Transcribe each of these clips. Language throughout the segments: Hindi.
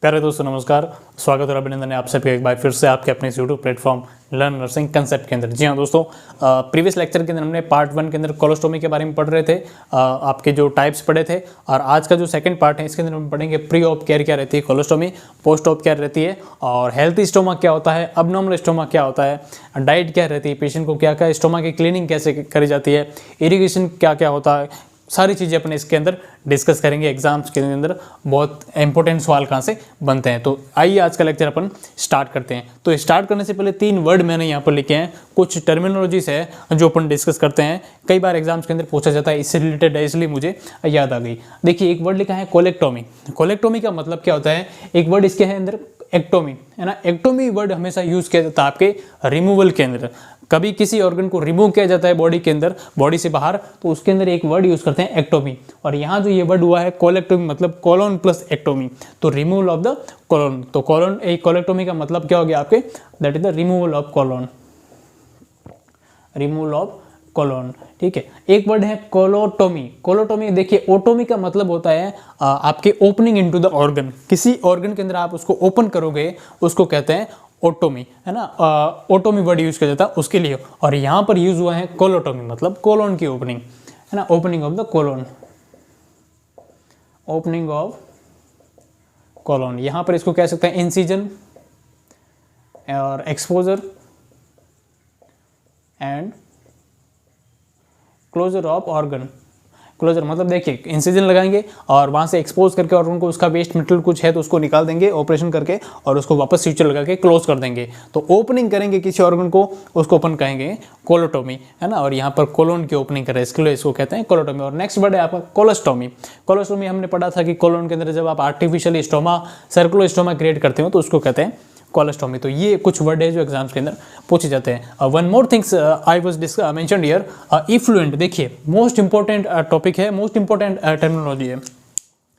प्यारे दोस्तों नमस्कार, स्वागत और अभिनंदन है आप सबके एक बार फिर से आपके अपने YouTube platform learn nursing concept के अंदर। जी हाँ दोस्तों, प्रीवियस लेक्चर के अंदर हमने पार्ट 1 के अंदर कोलोस्टोमी के बारे में पढ़ रहे थे, आपके जो टाइप्स पढ़े थे। और आज का जो सेकंड पार्ट है इसके अंदर हम पढ़ेंगे प्री ऑप केयर क्या रहती है कोलोस्टोमी, पोस्ट ऑप केयर रहती है, और हेल्थी स्टोमा क्या होता है, अबनॉर्मल स्टोमा क्या होता है, डाइट क्या रहती है, पेशेंट को क्या क्या स्टोमा की क्लीनिंग कैसे करी जाती है, इरिगेशन क्या क्या होता है, सारी चीज़ें अपने इसके अंदर डिस्कस करेंगे। एग्जाम्स के अंदर बहुत इंपॉर्टेंट सवाल कहाँ से बनते हैं। तो आइए आज का लेक्चर अपन स्टार्ट करते हैं। तो स्टार्ट करने से पहले 3 वर्ड मैंने यहाँ पर लिखे हैं, कुछ टर्मिनोलॉजीज है जो अपन डिस्कस करते हैं, कई बार एग्जाम्स के अंदर पूछा जाता है, इससे रिलेटेड है इसलिए मुझे याद आ गई। देखिए, एक वर्ड लिखा है कोलेक्टोमी। कोलेक्टोमी का मतलब क्या होता है, एक वर्ड इसके है अंदर एक्टोमी, है ना। एक्टोमी वर्ड हमेशा यूज किया जाता है आपके रिमूवल के अंदर। कभी किसी ऑर्गन को रिमूव किया जाता है बॉडी के अंदर, बॉडी से बाहर, तो उसके अंदर एक वर्ड यूज करते हैं एक्टोमी। और यहाँ जो ये वर्ड हुआ है कोलेक्टोमी, मतलब कोलोन प्लस एक्टोमी, तो रिमूवल ऑफ द कोलोन। तो कोलोन, एक कोलेक्टोमी का मतलब क्या हो गया आपके, that is the removal of colon, removal of colon. ठीक है, एक वर्ड है कोलोटोमी। कोलोटोमी देखिए, ओटोमी का मतलब होता है आपके ओपनिंग इनटू द ऑर्गन, किसी ऑर्गन के अंदर आप उसको ओपन करोगे उसको कहते हैं ओटोमी, है ना। ओटोमी वर्ड यूज किया जाता है उसके लिए। और यहाँ पर यूज हुआ है कोलोटोमी, मतलब कोलोन की ओपनिंग, है ना, opening of the colon, opening of colon. यहाँ पर इसको कह सकते हैं इंसिजन और exposure and closure of organ. Closure मतलब देखिए, इंसिजन लगाएंगे और वहाँ से एक्सपोज करके और उनको उसका वेस्ट मटेरियल कुछ है तो उसको निकाल देंगे ऑपरेशन करके, और उसको वापस स्यूचर लगा के क्लोज कर देंगे। तो ओपनिंग करेंगे किसी ऑर्गन को, उसको अपन कहेंगे कोलोटोमी, है ना। और यहाँ पर कोलोन की ओपनिंग करें, इसके लिए इसको कहते हैं कोलोटोमी। और नेक्स्ट वर्ड है आपका कोलोस्टोमी। कोलोस्टोमी हमने पढ़ा था कि कोलोन के अंदर जब आप artificially stoma, circular stoma create करते हो तो उसको कहते हैं कोलोस्टोमी। तो ये कुछ वर्ड है जो एग्जाम्स के अंदर पूछे जाते हैं। One more things I was mentioned here, effluent. देखिए, मोस्ट इंपॉर्टेंट टॉपिक है, मोस्ट इंपॉर्टेंट टर्मिनोलॉजी है।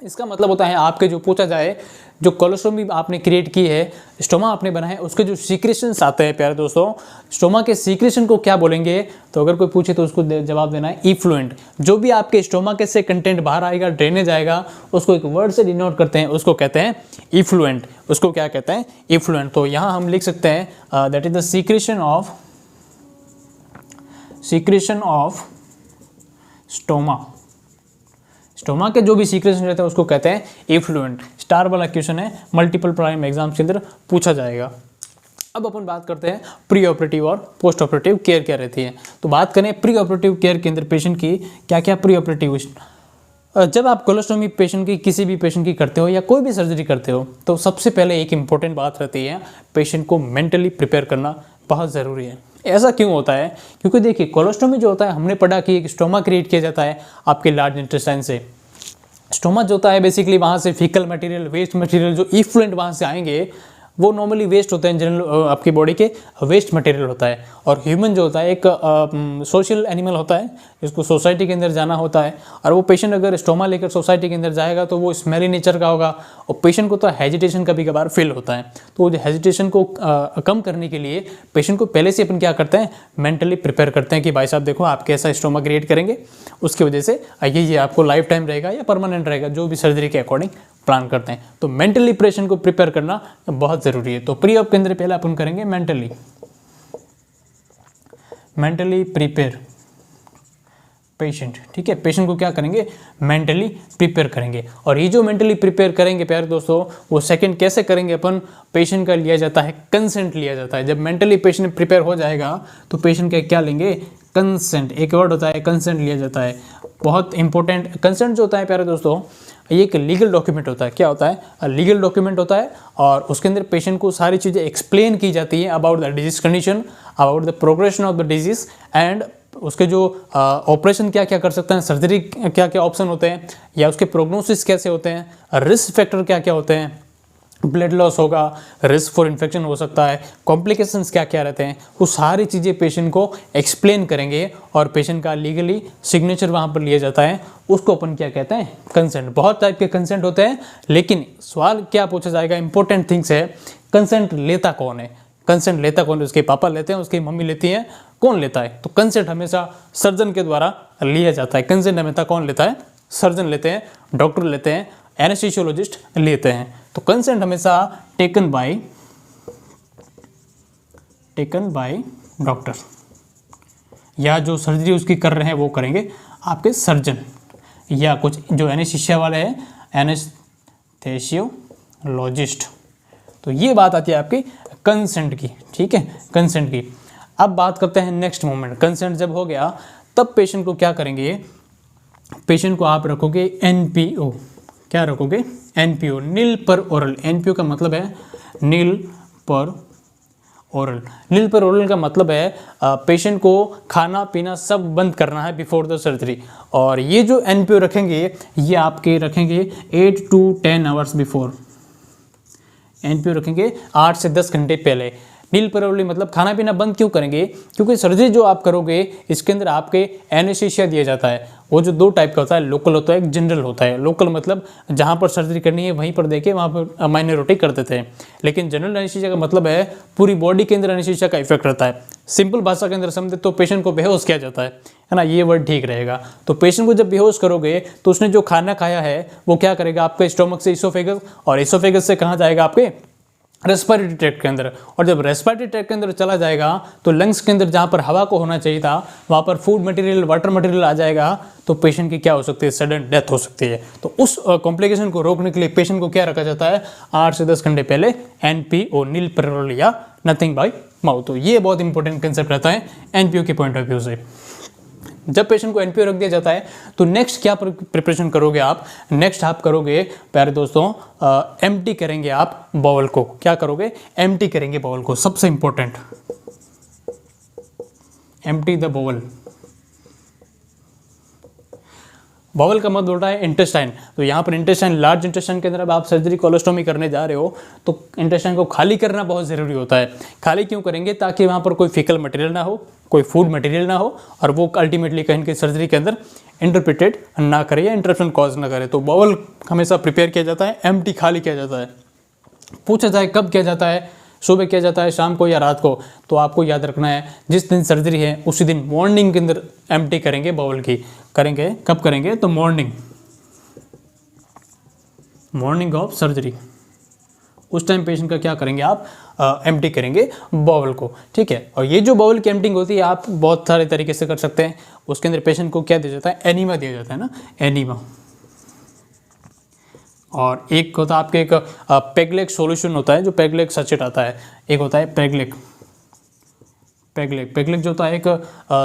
इसका मतलब होता है आपके जो पूछा जाए, जो कोलोस्टोमी आपने क्रिएट की है, स्टोमा आपने बना है, उसके जो सीक्रेशंस आते हैं प्यारे दोस्तों, स्टोमा के सीक्रेशन को क्या बोलेंगे, तो अगर कोई पूछे तो उसको जवाब देना है इफ्लुएंट। जो भी आपके स्टोमा के से कंटेंट बाहर आएगा, ड्रेनेज आएगा, उसको एक वर्ड से डिनोट करते हैं, उसको कहते हैं इफ्लुएंट। उसको क्या कहते हैं, इफ्लुएंट। तो यहाँ हम लिख सकते हैं that is the secretion of stoma. Stoma के जो भी सीक्रेशन रहते हैं उसको कहते हैं इफ्लुएंट। स्टार वाला क्वेश्चन है, मल्टीपल प्राइम एग्जाम्स के अंदर पूछा जाएगा। अब अपन बात करते हैं प्री ऑपरेटिव और पोस्ट ऑपरेटिव केयर क्या रहती है। तो बात करें प्री ऑपरेटिव केयर के अंदर पेशेंट की क्या क्या प्री ऑपरेटिव, जब आप कोलोस्टोमी पेशेंट की, किसी भी पेशेंट की करते हो या कोई भी सर्जरी करते हो, तो सबसे पहले एक इंपॉर्टेंट बात रहती है, पेशेंट को मेंटली प्रिपेयर करना बहुत ज़रूरी है। ऐसा क्यों होता है, क्योंकि देखिए कोलोस्टोमी जो होता है, हमने पढ़ा कि एक स्टोमा क्रिएट किया जाता है आपके लार्ज इंटेस्टाइन से। स्टोमा जो होता है बेसिकली वहाँ से फीकल मटेरियल, वेस्ट मटेरियल जो इफ्लुएंट वहाँ से आएंगे, वो नॉर्मली वेस्ट होते हैं, जनरल आपकी बॉडी के वेस्ट मटेरियल होता है। और ह्यूमन जो होता है एक सोशल एनिमल होता है, जिसको सोसाइटी के अंदर जाना होता है। और वो पेशेंट अगर स्टोमा लेकर सोसाइटी के अंदर जाएगा तो वो स्मेली नेचर का होगा, और पेशेंट को तो हेजिटेशन कभी कभार फील होता है। तो वो हेजिटेशन को कम करने के लिए पेशेंट को पहले से अपन क्या करते हैं, मेंटली प्रिपेयर करते हैं कि भाई साहब देखो आप कैसा स्टोमा क्रिएट करेंगे, उसकी वजह से ये आपको लाइफ टाइम रहेगा या परमानेंट रहेगा, जो भी सर्जरी के अकॉर्डिंग प्लान करते हैं। तो मेंटली पेशेंट को प्रिपेयर करना बहुत ज़रूरी है। तो प्री ऑप के अंदर पहले अपन करेंगे मेंटली प्रिपेयर पेशेंट। ठीक है, पेशेंट को क्या करेंगे, मेंटली प्रिपेयर करेंगे। और ये जो मेंटली प्रिपेयर करेंगे प्यारे दोस्तों, वो सेकंड कैसे करेंगे अपन, पेशेंट का लिया जाता है कंसेंट लिया जाता है। जब मेंटली पेशेंट प्रिपेयर हो जाएगा तो पेशेंट का क्या लेंगे, कंसेंट। एक वर्ड होता है कंसेंट लिया जाता है, बहुत इंपॉर्टेंट। कंसेंट जो होता है प्यारे दोस्तों, ये एक लीगल डॉक्यूमेंट होता है। क्या होता है, लीगल डॉक्यूमेंट होता है, और उसके अंदर पेशेंट को सारी चीज़ें एक्सप्लेन की जाती हैं about the disease condition, about the progression of the disease, and उसके जो ऑपरेशन क्या क्या कर सकते हैं, सर्जरी क्या क्या ऑप्शन होते हैं, या उसके प्रोग्नोसिस कैसे होते हैं, रिस्क फैक्टर क्या क्या होते हैं, ब्लड लॉस होगा, रिस्क फॉर इन्फेक्शन हो सकता है, कॉम्प्लिकेशंस क्या क्या रहते हैं, वो सारी चीज़ें पेशेंट को एक्सप्लेन करेंगे। और पेशेंट का लीगली सिग्नेचर वहाँ पर लिया जाता है, उसको अपन क्या कहते हैं, कंसेंट। बहुत टाइप के कंसेंट होते हैं, लेकिन सवाल क्या पूछा जाएगा, इंपॉर्टेंट थिंग्स है, कंसेंट लेता कौन है। कंसेंट लेता कौन है, उसके पापा लेते हैं, उसकी मम्मी लेती है, कौन लेता है। तो कंसेंट हमेशा सर्जन के द्वारा लिया जाता है। कंसेंट हमेशा कौन लेता है, सर्जन लेते हैं, डॉक्टर लेते हैं, एनेस्थीसियोलॉजिस्ट लेते हैं। तो कंसेंट हमेशा टेकन बाय डॉक्टर, या जो सर्जरी उसकी कर रहे हैं वो करेंगे आपके सर्जन, या कुछ जो एनेस्थीसिया वाले हैं एनेस्थेसियोलॉजिस्ट। तो ये बात आती है आपकी कंसेंट की, ठीक है, कंसेंट की। अब बात करते हैं नेक्स्ट मोमेंट। कंसेंट जब हो गया तब पेशेंट को क्या करेंगे, पेशेंट को आप रखोगे एनपीओ। क्या रखोगे? एनपीओ, नील पर ओरल। एनपीओ का मतलब है नील पर ओरल। नील पर ओरल का मतलब है पेशेंट को खाना पीना सब बंद करना है बिफोर द सर्जरी। और ये जो एनपीओ रखेंगे ये आपके रखेंगे 8 to 10 आवर्स बिफोर। एनपीओ रखेंगे 8 से 10 घंटे पहले। नील पर ओरल मतलब खाना पीना बंद क्यों करेंगे? क्योंकि सर्जरी जो आप करोगे इसके अंदर आपके एनेस्थीसिया दिया जाता है। वो जो दो टाइप का होता है, लोकल होता है, एक जनरल होता है। लोकल मतलब जहाँ पर सर्जरी करनी है वहीं पर देके वहाँ पर माइनॉरिटी कर देते हैं। लेकिन जनरल एनेस्थीसिया का मतलब है पूरी बॉडी के अंदर एनेस्थीसिया का इफेक्ट रहता है। सिंपल भाषा के अंदर समझे तो पेशेंट को बेहोश किया जाता है ना, ये वर्ड ठीक रहेगा। तो पेशेंट को जब बेहोश करोगे तो उसने जो खाना खाया है वो क्या करेगा, आपके स्टोमक से इसोफेगस, और इसोफेगस से कहाँ जाएगा, आपके रेस्पिरेटरी ट्रैक्ट के अंदर। और जब रेस्पिरेटरी ट्रैक्ट के अंदर चला जाएगा तो लंग्स के अंदर जहाँ पर हवा को होना चाहिए था वहाँ पर फूड मटेरियल, वाटर मटेरियल आ जाएगा, तो पेशेंट की क्या हो सकती है, सडन डेथ हो सकती है। तो उस कॉम्प्लिकेशन को रोकने के लिए पेशेंट को क्या रखा जाता है, 8 से 10 घंटे पहले एनपीओ, नील पर ओरल या नथिंग बाय माउथ। तो ये बहुत इंपॉर्टेंट कंसेप्ट रहता है एनपीओ के पॉइंट ऑफ व्यू से। जब पेशेंट को एनपीओ रख दिया जाता है तो नेक्स्ट क्या प्रिपरेशन करोगे आप, नेक्स्ट आप करोगे प्यारे दोस्तों एम्प्टी करेंगे आप बाउल को। क्या करोगे, एम्प्टी करेंगे बाउल को। सबसे important, empty the bowel. Bowel का मतलब होता है इंटेस्टाइन। तो यहाँ पर इंटेस्टाइन, लार्ज इंटेस्टाइन के अंदर अब आप सर्जरी कोलोस्टोमी करने जा रहे हो तो इंटेस्टाइन को खाली करना बहुत ज़रूरी होता है। खाली क्यों करेंगे, ताकि वहाँ पर कोई फीकल मटेरियल ना हो, कोई फूड मटेरियल ना हो, और वो अल्टीमेटली कहीं की सर्जरी के अंदर इंटरप्रिटेड ना करे या इंटरप्शन कॉज ना करे। तो बाउल हमेशा प्रिपेयर किया जाता है, एम्प्टी खाली किया जाता है। पूछा जाए कब किया जाता है, सुबह किया जाता है, शाम को या रात को, तो आपको याद रखना है जिस दिन सर्जरी है उसी दिन मॉर्निंग के अंदर एम्प्टी करेंगे बाउल की। करेंगे कब करेंगे, तो मॉर्निंग ऑफ सर्जरी। उस टाइम पेशेंट का क्या करेंगे आप, एम्प्टी करेंगे बाउल को, ठीक है। और ये जो बाउल की एम्प्टिंग होती है आप बहुत सारे तरीके से कर सकते हैं। उसके अंदर पेशेंट को क्या दिया जाता है, एनीमा दिया जाता है ना, एनीमा। और एक होता है आपके एक पेगलेक सॉल्यूशन होता है, जो पेगलेक सचेट आता है। एक होता है पेगलेक जो होता है एक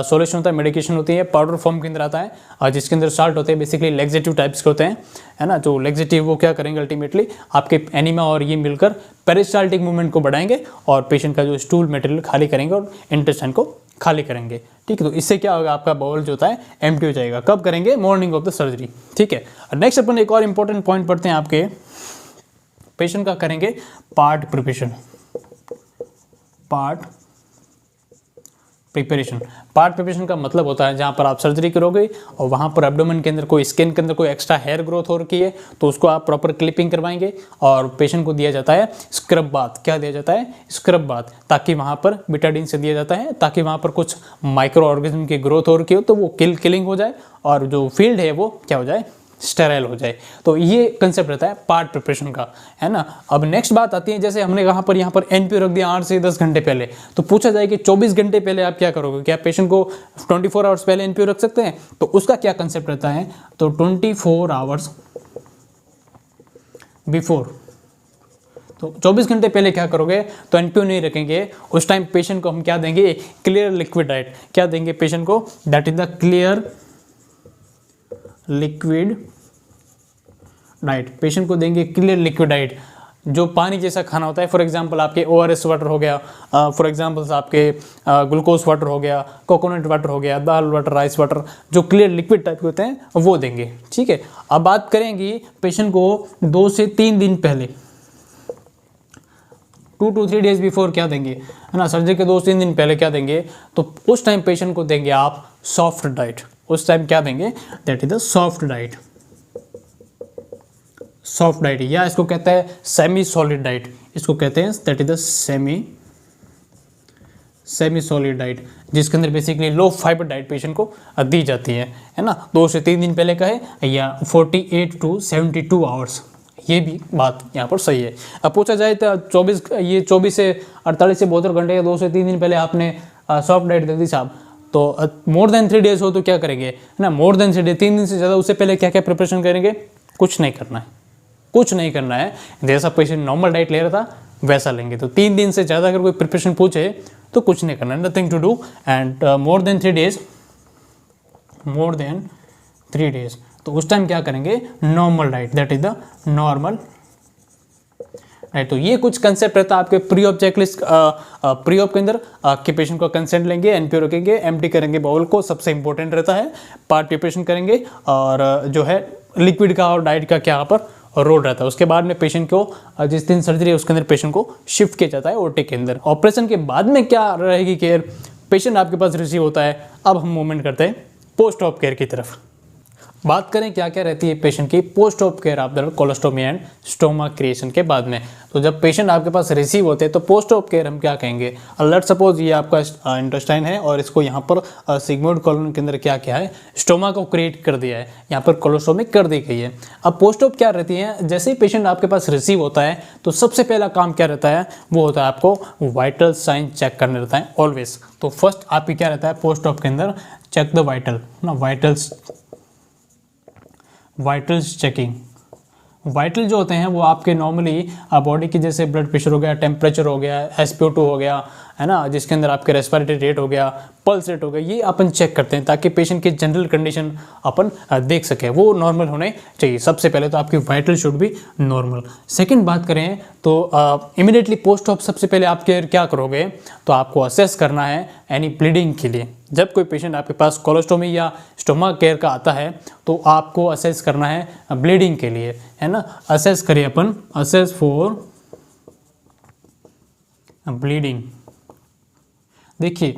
सॉल्यूशन होता है, मेडिकेशन होती है, पाउडर फॉर्म के अंदर आता है, जिसके अंदर साल्ट होते हैं, बेसिकली लेग्जेटिव टाइप्स के होते हैं, है ना। जो लेग्जेटिव वो क्या करेंगे, अल्टीमेटली आपके एनीमा और ये मिलकर पेरिस्टाल्टिक मूवमेंट को बढ़ाएंगे और पेशेंट का जो स्टूल मटेरियल खाली करेंगे और इंटेस्टाइन को खाली करेंगे, ठीक है। तो इससे क्या होगा, आपका बाउल जो होता है एम्प्टी हो जाएगा। कब करेंगे, मॉर्निंग ऑफ द सर्जरी, ठीक है। नेक्स्ट अपन एक और इंपॉर्टेंट पॉइंट पढ़ते हैं आपके, पेशेंट का करेंगे पार्ट प्रिपरेशन। पार्ट प्रिपरेशन का मतलब होता है जहाँ पर आप सर्जरी करोगे और वहाँ पर एब्डोमेन के अंदर कोई, स्किन के अंदर कोई एक्स्ट्रा हेयर ग्रोथ हो रखी है तो उसको आप प्रॉपर क्लिपिंग करवाएंगे। और पेशेंट को दिया जाता है स्क्रब बाथ। क्या दिया जाता है, स्क्रब बाथ, ताकि वहाँ पर बिटाडीन से दिया जाता है ताकि वहाँ पर कुछ माइक्रो ऑर्गेनिज्म की ग्रोथ हो रखी हो तो वो किलिंग हो जाए और जो फील्ड है वो क्या हो जाए, स्टेराइल हो जाए। तो ये कंसेप्ट रहता है पार्ट प्रिपरेशन का, है ना। अब नेक्स्ट बात आती है, जैसे हमने यहाँ पर एनपीओ रख दिया 8 से 10 घंटे पहले, तो पूछा जाए कि 24 घंटे पहले आप क्या करोगे, क्या पेशेंट को 24 आवर्स पहले एनपीओ रख सकते हैं? तो उसका क्या कंसेप्ट रहता है, तो 24 आवर्स बिफोर, तो 24 घंटे पहले क्या करोगे, तो एनपीओ नहीं रखेंगे। उस टाइम पेशेंट को हम क्या देंगे, क्लियर लिक्विड डाइट। क्या देंगे पेशेंट को, that is the clear liquid diet. Patient को देंगे क्लियर लिक्विड डाइट, जो पानी जैसा खाना होता है। फॉर एग्जांपल आपके ORS वाटर हो गया, फॉर एग्जांपल आपके ग्लूकोज वाटर हो गया, कोकोनट वाटर हो गया, दाल वाटर, राइस वाटर, जो क्लियर लिक्विड टाइप के होते हैं वो देंगे, ठीक है। अब बात करेंगे पेशेंट को 2 से 3 दिन पहले, 2 to 3 days बिफोर क्या देंगे, है ना, सर्जरी के 2 से 3 दिन पहले क्या देंगे, तो उस टाइम पेशेंट को देंगे आप सॉफ्ट डाइट। उस टाइम क्या देंगे, that is the soft diet. Soft diet या इसको कहते हैं सेमी सॉलिड डाइट, इसको कहते हैं that is the semi solid diet, जिसके अंदर बेसिकली लो फाइबर डाइट पेशेंट को दी जाती है ना। 2 से 3 दिन पहले का है या 48 to 72 आवर्स, ये भी बात यहाँ पर सही है। अब पूछा जाए तो 24 से 48 से 72 घंटे या 2 से 3 दिन पहले आपने सॉफ्ट डाइट दे दी साहब, तो मोर देन 3 डेज हो तो क्या करेंगे, है ना, मोर देन 3 दिन से ज़्यादा, उससे पहले क्या क्या प्रिपरेशन करेंगे, कुछ नहीं करना है, कुछ नहीं करना है। जैसा पेशेंट नॉर्मल डाइट ले रहा था वैसा लेंगे। तो 3 दिन से ज़्यादा अगर कोई प्रिपरेशन पूछे तो कुछ नहीं करना, nothing to do. And more than 3 days, तो उस टाइम क्या करेंगे, normal diet, that is the normal right. तो ये कुछ कंसेप्ट रहता है आपके pre op checklist, pre op के अंदर कि पेशेंट को कंसेंट लेंगे, एनपीओ रखेंगे, एम्प्टी करेंगे बाउल को, सबसे इंपॉर्टेंट रहता है, पार्ट प्रिपरेशन करेंगे, और जो है लिक्विड का और डाइट का क्या यहाँ पर रोल रहता है। उसके बाद में पेशेंट को जिस दिन सर्जरी है उसके अंदर पेशेंट को शिफ्ट किया जाता है ओटी के अंदर। ऑपरेशन के बाद में क्या रहेगी केयर, पेशेंट आपके पास रिसीव होता है। अब हम मूवमेंट करते हैं पोस्ट ऑप केयर की तरफ। बात करें क्या क्या रहती है पेशेंट की post op care after colostomy and stoma creation के बाद में। तो जब पेशेंट आपके पास रिसीव होते हैं तो पोस्ट ऑप केयर हम क्या कहेंगे, लेट्स सपोज ये आपका इंटेस्टाइन है और इसको यहाँ पर सिग्मोइड कॉलोन के अंदर क्या क्या है, स्टोमा को क्रिएट कर दिया है, यहाँ पर कोलोस्टोमी कर दी गई है। अब पोस्ट ऑप क्या रहती है, जैसे ही पेशेंट आपके पास रिसीव होता है तो सबसे पहला काम क्या रहता है, वो होता है आपको वाइटल साइन चेक करने रहता है ऑलवेज। तो फर्स्ट आपकी क्या रहता है पोस्ट ऑप के अंदर, चेक द वाइटल ना, वाइटल्स चेकिंग। वाइटल जो होते हैं वो आपके नॉर्मली बॉडी की, जैसे ब्लड प्रेशर हो गया, टेम्परेचर हो गया, SpO2 हो गया, है ना, जिसके अंदर आपके रेस्पिरेटरी रेट हो गया, पल्स रेट हो गया, ये अपन चेक करते हैं ताकि पेशेंट की जनरल कंडीशन अपन देख सके, वो नॉर्मल होने चाहिए। सबसे पहले तो आपकी वाइटल शुड भी नॉर्मल। सेकंड बात करें तो इमीडिएटली पोस्ट ऑप सबसे पहले आप क्या करोगे, तो आपको असेस करना है एनी ब्लीडिंग के लिए। जब कोई पेशेंट आपके पास कोलोस्टोमी या स्टोमा केयर का आता है तो आपको असेस करना है ब्लीडिंग के लिए, है ना। असेस करिए अपन, असेस फॉर ब्लीडिंग। देखिए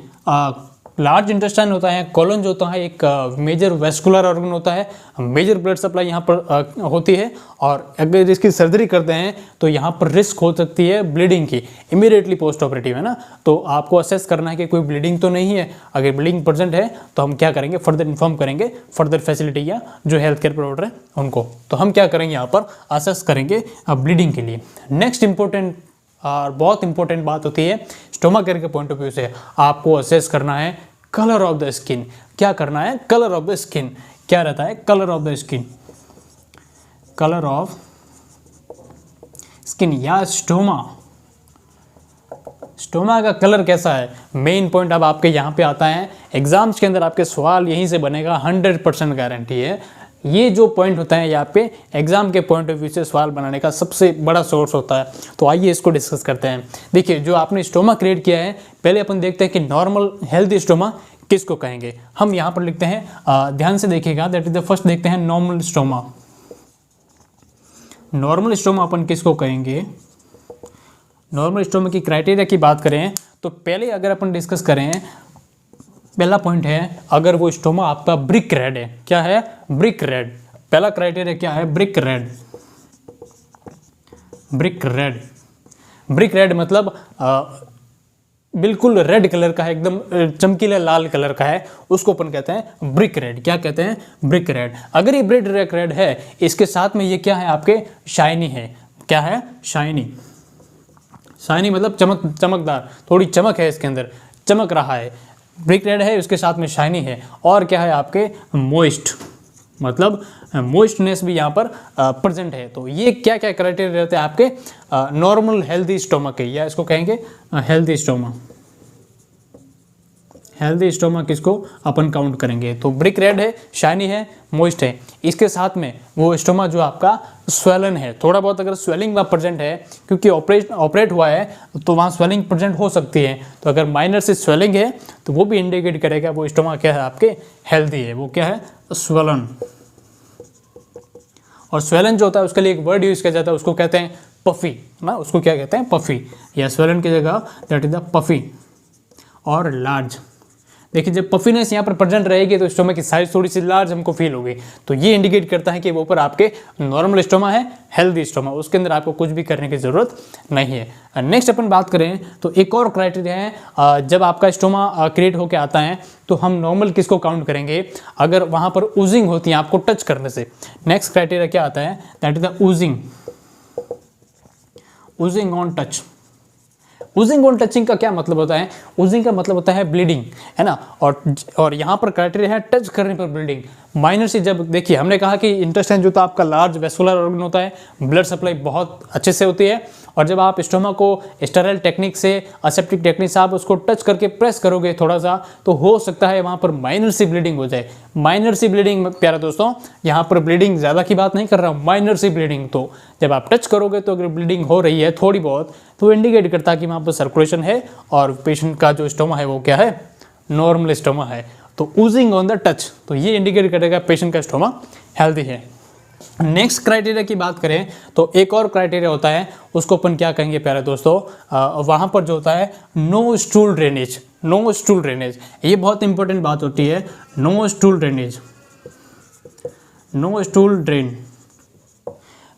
लार्ज इंटेस्टाइन होता है, कोलन जो होता है एक मेजर वेस्कुलर ऑर्गन होता है, मेजर ब्लड सप्लाई यहाँ पर होती है, और अगर इसकी सर्जरी करते हैं तो यहाँ पर रिस्क हो सकती है ब्लीडिंग की इमीडिएटली पोस्ट ऑपरेटिव, है ना। तो आपको असेस करना है कि कोई ब्लीडिंग तो नहीं है। अगर ब्लीडिंग प्रेजेंट है तो हम क्या करेंगे, फर्दर इन्फॉर्म करेंगे फर्दर फैसिलिटी या जो हेल्थ केयर प्रोवाइडर है उनको। तो हम क्या करेंगे, यहाँ पर असेस करेंगे ब्लीडिंग के लिए। नेक्स्ट इंपॉर्टेंट और बहुत इंपॉर्टेंट बात होती है स्टोमा केयर के पॉइंट ऑफ व्यू से, आपको असेस करना है कलर ऑफ द स्किन। क्या करना है, कलर ऑफ द स्किन। क्या रहता है, colour of the skin, colour of skin या स्टोमा का कलर कैसा है, मेन पॉइंट अब आपके यहाँ पे आता है। एग्जाम्स के अंदर आपके सवाल यहीं से बनेगा, 100% गारंटी है। ये जो पॉइंट होता है यहाँ पे एग्जाम के पॉइंट ऑफ व्यू से सवाल बनाने का सबसे बड़ा सोर्स होता है। तो आइए इसको डिस्कस करते हैं। देखिए जो आपने स्टोमा क्रिएट किया है, पहले अपन देखते हैं कि नॉर्मल हेल्दी स्टोमा किसको कहेंगे। हम यहाँ पर लिखते हैं, ध्यान से देखिएगा, दैट इज द फर्स्ट देखते हैं नॉर्मल स्टोमा। नॉर्मल स्टोमा अपन किसको कहेंगे, नॉर्मल स्टोमा की क्राइटेरिया की बात करें तो पहले अगर अपन डिस्कस करें, पहला पॉइंट है अगर वो स्टोमा आपका ब्रिक रेड है। क्या है, ब्रिक रेड। पहला क्राइटेरिया क्या है, brick red. Brick red, brick red मतलब बिल्कुल रेड कलर का है, एकदम चमकीला लाल कलर का है, उसको अपन कहते हैं ब्रिक रेड। क्या कहते हैं, ब्रिक रेड। अगर ये ब्रिक रेड है, इसके साथ में ये क्या है आपके, शाइनी है। क्या है, शाइनी। शाइनी मतलब चमकदार, थोड़ी चमक है इसके अंदर, चमक रहा है। ब्रिक रेड है, उसके साथ में शाइनी है, और क्या है आपके मॉइस्ट, मतलब मॉइस्टनेस भी यहाँ पर प्रेजेंट है। तो ये क्या क्या क्राइटेरिया रहते हैं आपके नॉर्मल हेल्दी स्टोमा के, या इसको कहेंगे हेल्दी स्टोमा। हेल्दी स्टोमा किसको अपन काउंट करेंगे, तो ब्रिक रेड है, शाइनी है, मॉइस्ट है। इसके साथ में वो स्टोमा जो आपका स्वेलन है, थोड़ा बहुत अगर स्वेलिंग वहाँ प्रेजेंट है, क्योंकि ऑपरेट हुआ है तो वहाँ स्वेलिंग प्रेजेंट हो सकती है। तो अगर माइनर से स्वेलिंग है तो वो भी इंडिकेट करेगा वो स्टोमा क्या है आपके हेल्दी है। वो क्या है, स्वेलन। और स्वेलन जो होता है उसके लिए एक वर्ड यूज किया जाता है, उसको कहते हैं पफी ना, उसको क्या कहते हैं, पफी। या स्वेलन की जगह दैट इज द पफी और लार्ज। देखिए जब पफीनेस यहाँ पर प्रेजेंट रहेगी तो स्टोमा की साइज थोड़ी सी लार्ज हमको फील होगी, तो ये इंडिकेट करता है कि वो पर आपके नॉर्मल स्टोमा है, हेल्दी स्टोमा, उसके अंदर आपको कुछ भी करने की जरूरत नहीं है। नेक्स्ट अपन बात करें तो एक और क्राइटेरिया है, जब आपका स्टोमा क्रिएट होकर आता है तो हम नॉर्मल किसको काउंट करेंगे, अगर वहाँ पर ऊजिंग होती है आपको टच करने से। नेक्स्ट क्राइटेरिया क्या आता है, that is the oozing. Ojing on touch. Ojing on touching का क्या मतलब होता है? ओजिंग का मतलब होता है ब्लीडिंग, है ना। और यहाँ पर क्राइटेरिया है टच करने पर ब्लीडिंग। माइनर से जब देखिए हमने कहा कि इंटेस्टाइन जो था आपका लार्ज वेस्कुलर ऑर्गन होता है, ब्लड सप्लाई बहुत अच्छे से होती है, और जब आप स्टोमक को स्टेराइल टेक्निक से, असेप्टिक टेक्निक से आप उसको टच करके प्रेस करोगे थोड़ा सा, तो हो सकता है वहाँ पर माइनर सी ब्लीडिंग हो जाए। माइनर सी ब्लीडिंग प्यारे दोस्तों, यहाँ पर ब्लीडिंग ज़्यादा की बात नहीं कर रहा हूँ, माइनर सी ब्लीडिंग। तो जब आप टच करोगे तो अगर ब्लीडिंग हो रही है थोड़ी बहुत, तो इंडिकेट करता है कि वहाँ पर सर्कुलेशन है और पेशेंट का जो स्टोमा है वो क्या है, नॉर्मल स्टोमा है। तो ऊजिंग ऑन द टच, तो ये इंडिकेट करेगा पेशेंट का स्टोमा हेल्दी है। नेक्स्ट क्राइटेरिया की बात करें तो एक और क्राइटेरिया होता है, उसको अपन क्या कहेंगे प्यारे दोस्तों, वहाँ पर जो होता है no stool drainage. No stool drainage, ये बहुत इंपॉर्टेंट बात होती है। No stool drainage, no stool drain,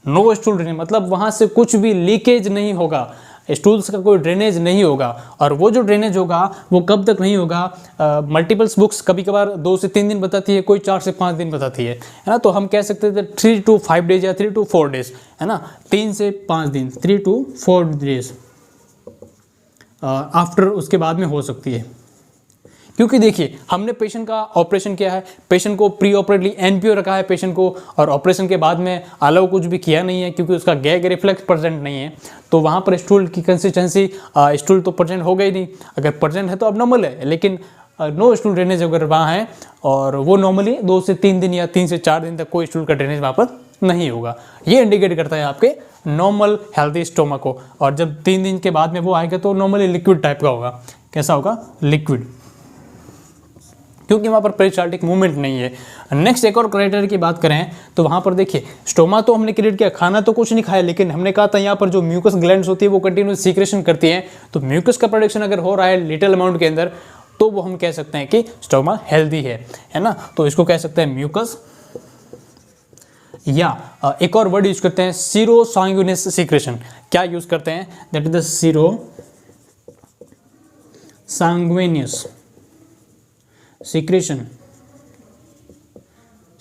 no stool drain मतलब वहाँ से कुछ भी लीकेज नहीं होगा, स्टूल्स का कोई ड्रेनेज नहीं होगा। और वो जो ड्रेनेज होगा वो कब तक नहीं होगा, मल्टीपल्स बुक्स कभी कभार 2 से 3 दिन बताती है, कोई 4 से 5 दिन बताती है ना। तो हम कह सकते थे 3 to 5 डेज या 3 to 4 डेज, है ना, 3 से 5 दिन, 3 to 4 डेज आफ्टर उसके बाद में हो सकती है। क्योंकि देखिए हमने पेशेंट का ऑपरेशन किया है, पेशेंट को प्री ऑपरेटली एनपीओ रखा है पेशेंट को, और ऑपरेशन के बाद में अलाउ कुछ भी किया नहीं है क्योंकि उसका गैग रिफ्लेक्स प्रेजेंट नहीं है। तो वहाँ पर स्टूल की कंसिस्टेंसी, स्टूल तो प्रेजेंट हो गई नहीं, अगर प्रेजेंट है तो अब नॉर्मल है, लेकिन नो स्टूल ड्रेनेज अगर वहाँ है और वो नॉर्मली 2 से 3 दिन या 3 से 4 दिन तक कोई स्टूल का ड्रेनेज वहाँ पर नहीं होगा, ये इंडिकेट करता है आपके नॉर्मल हेल्दी स्टोमक को। और जब 3 दिन के बाद में वो आएगा तो नॉर्मली लिक्विड टाइप का होगा। कैसा होगा? लिक्विड, क्योंकि वहाँ पर पेरिस्टाल्टिक मूवमेंट नहीं है। नेक्स्ट एक और क्राइटेरिया की बात करें तो वहाँ पर देखिए स्टोमा तो हमने क्रिएट किया, खाना तो कुछ नहीं खाया, लेकिन हमने कहा था यहाँ पर जो म्यूकस ग्लैंड्स होती है वो कंटिन्यूस सीक्रेशन करती हैं। तो म्यूकस का प्रोडक्शन अगर हो रहा है लिटिल अमाउंट के अंदर, तो वो हम कह सकते हैं कि स्टोमा हेल्दी है ना। तो इसको कह सकते हैं म्यूकस, या एक और वर्ड यूज करते हैं सीरो सांग्विनस सीक्रेशन। क्या यूज करते हैं? That is the serosanguineous secretion.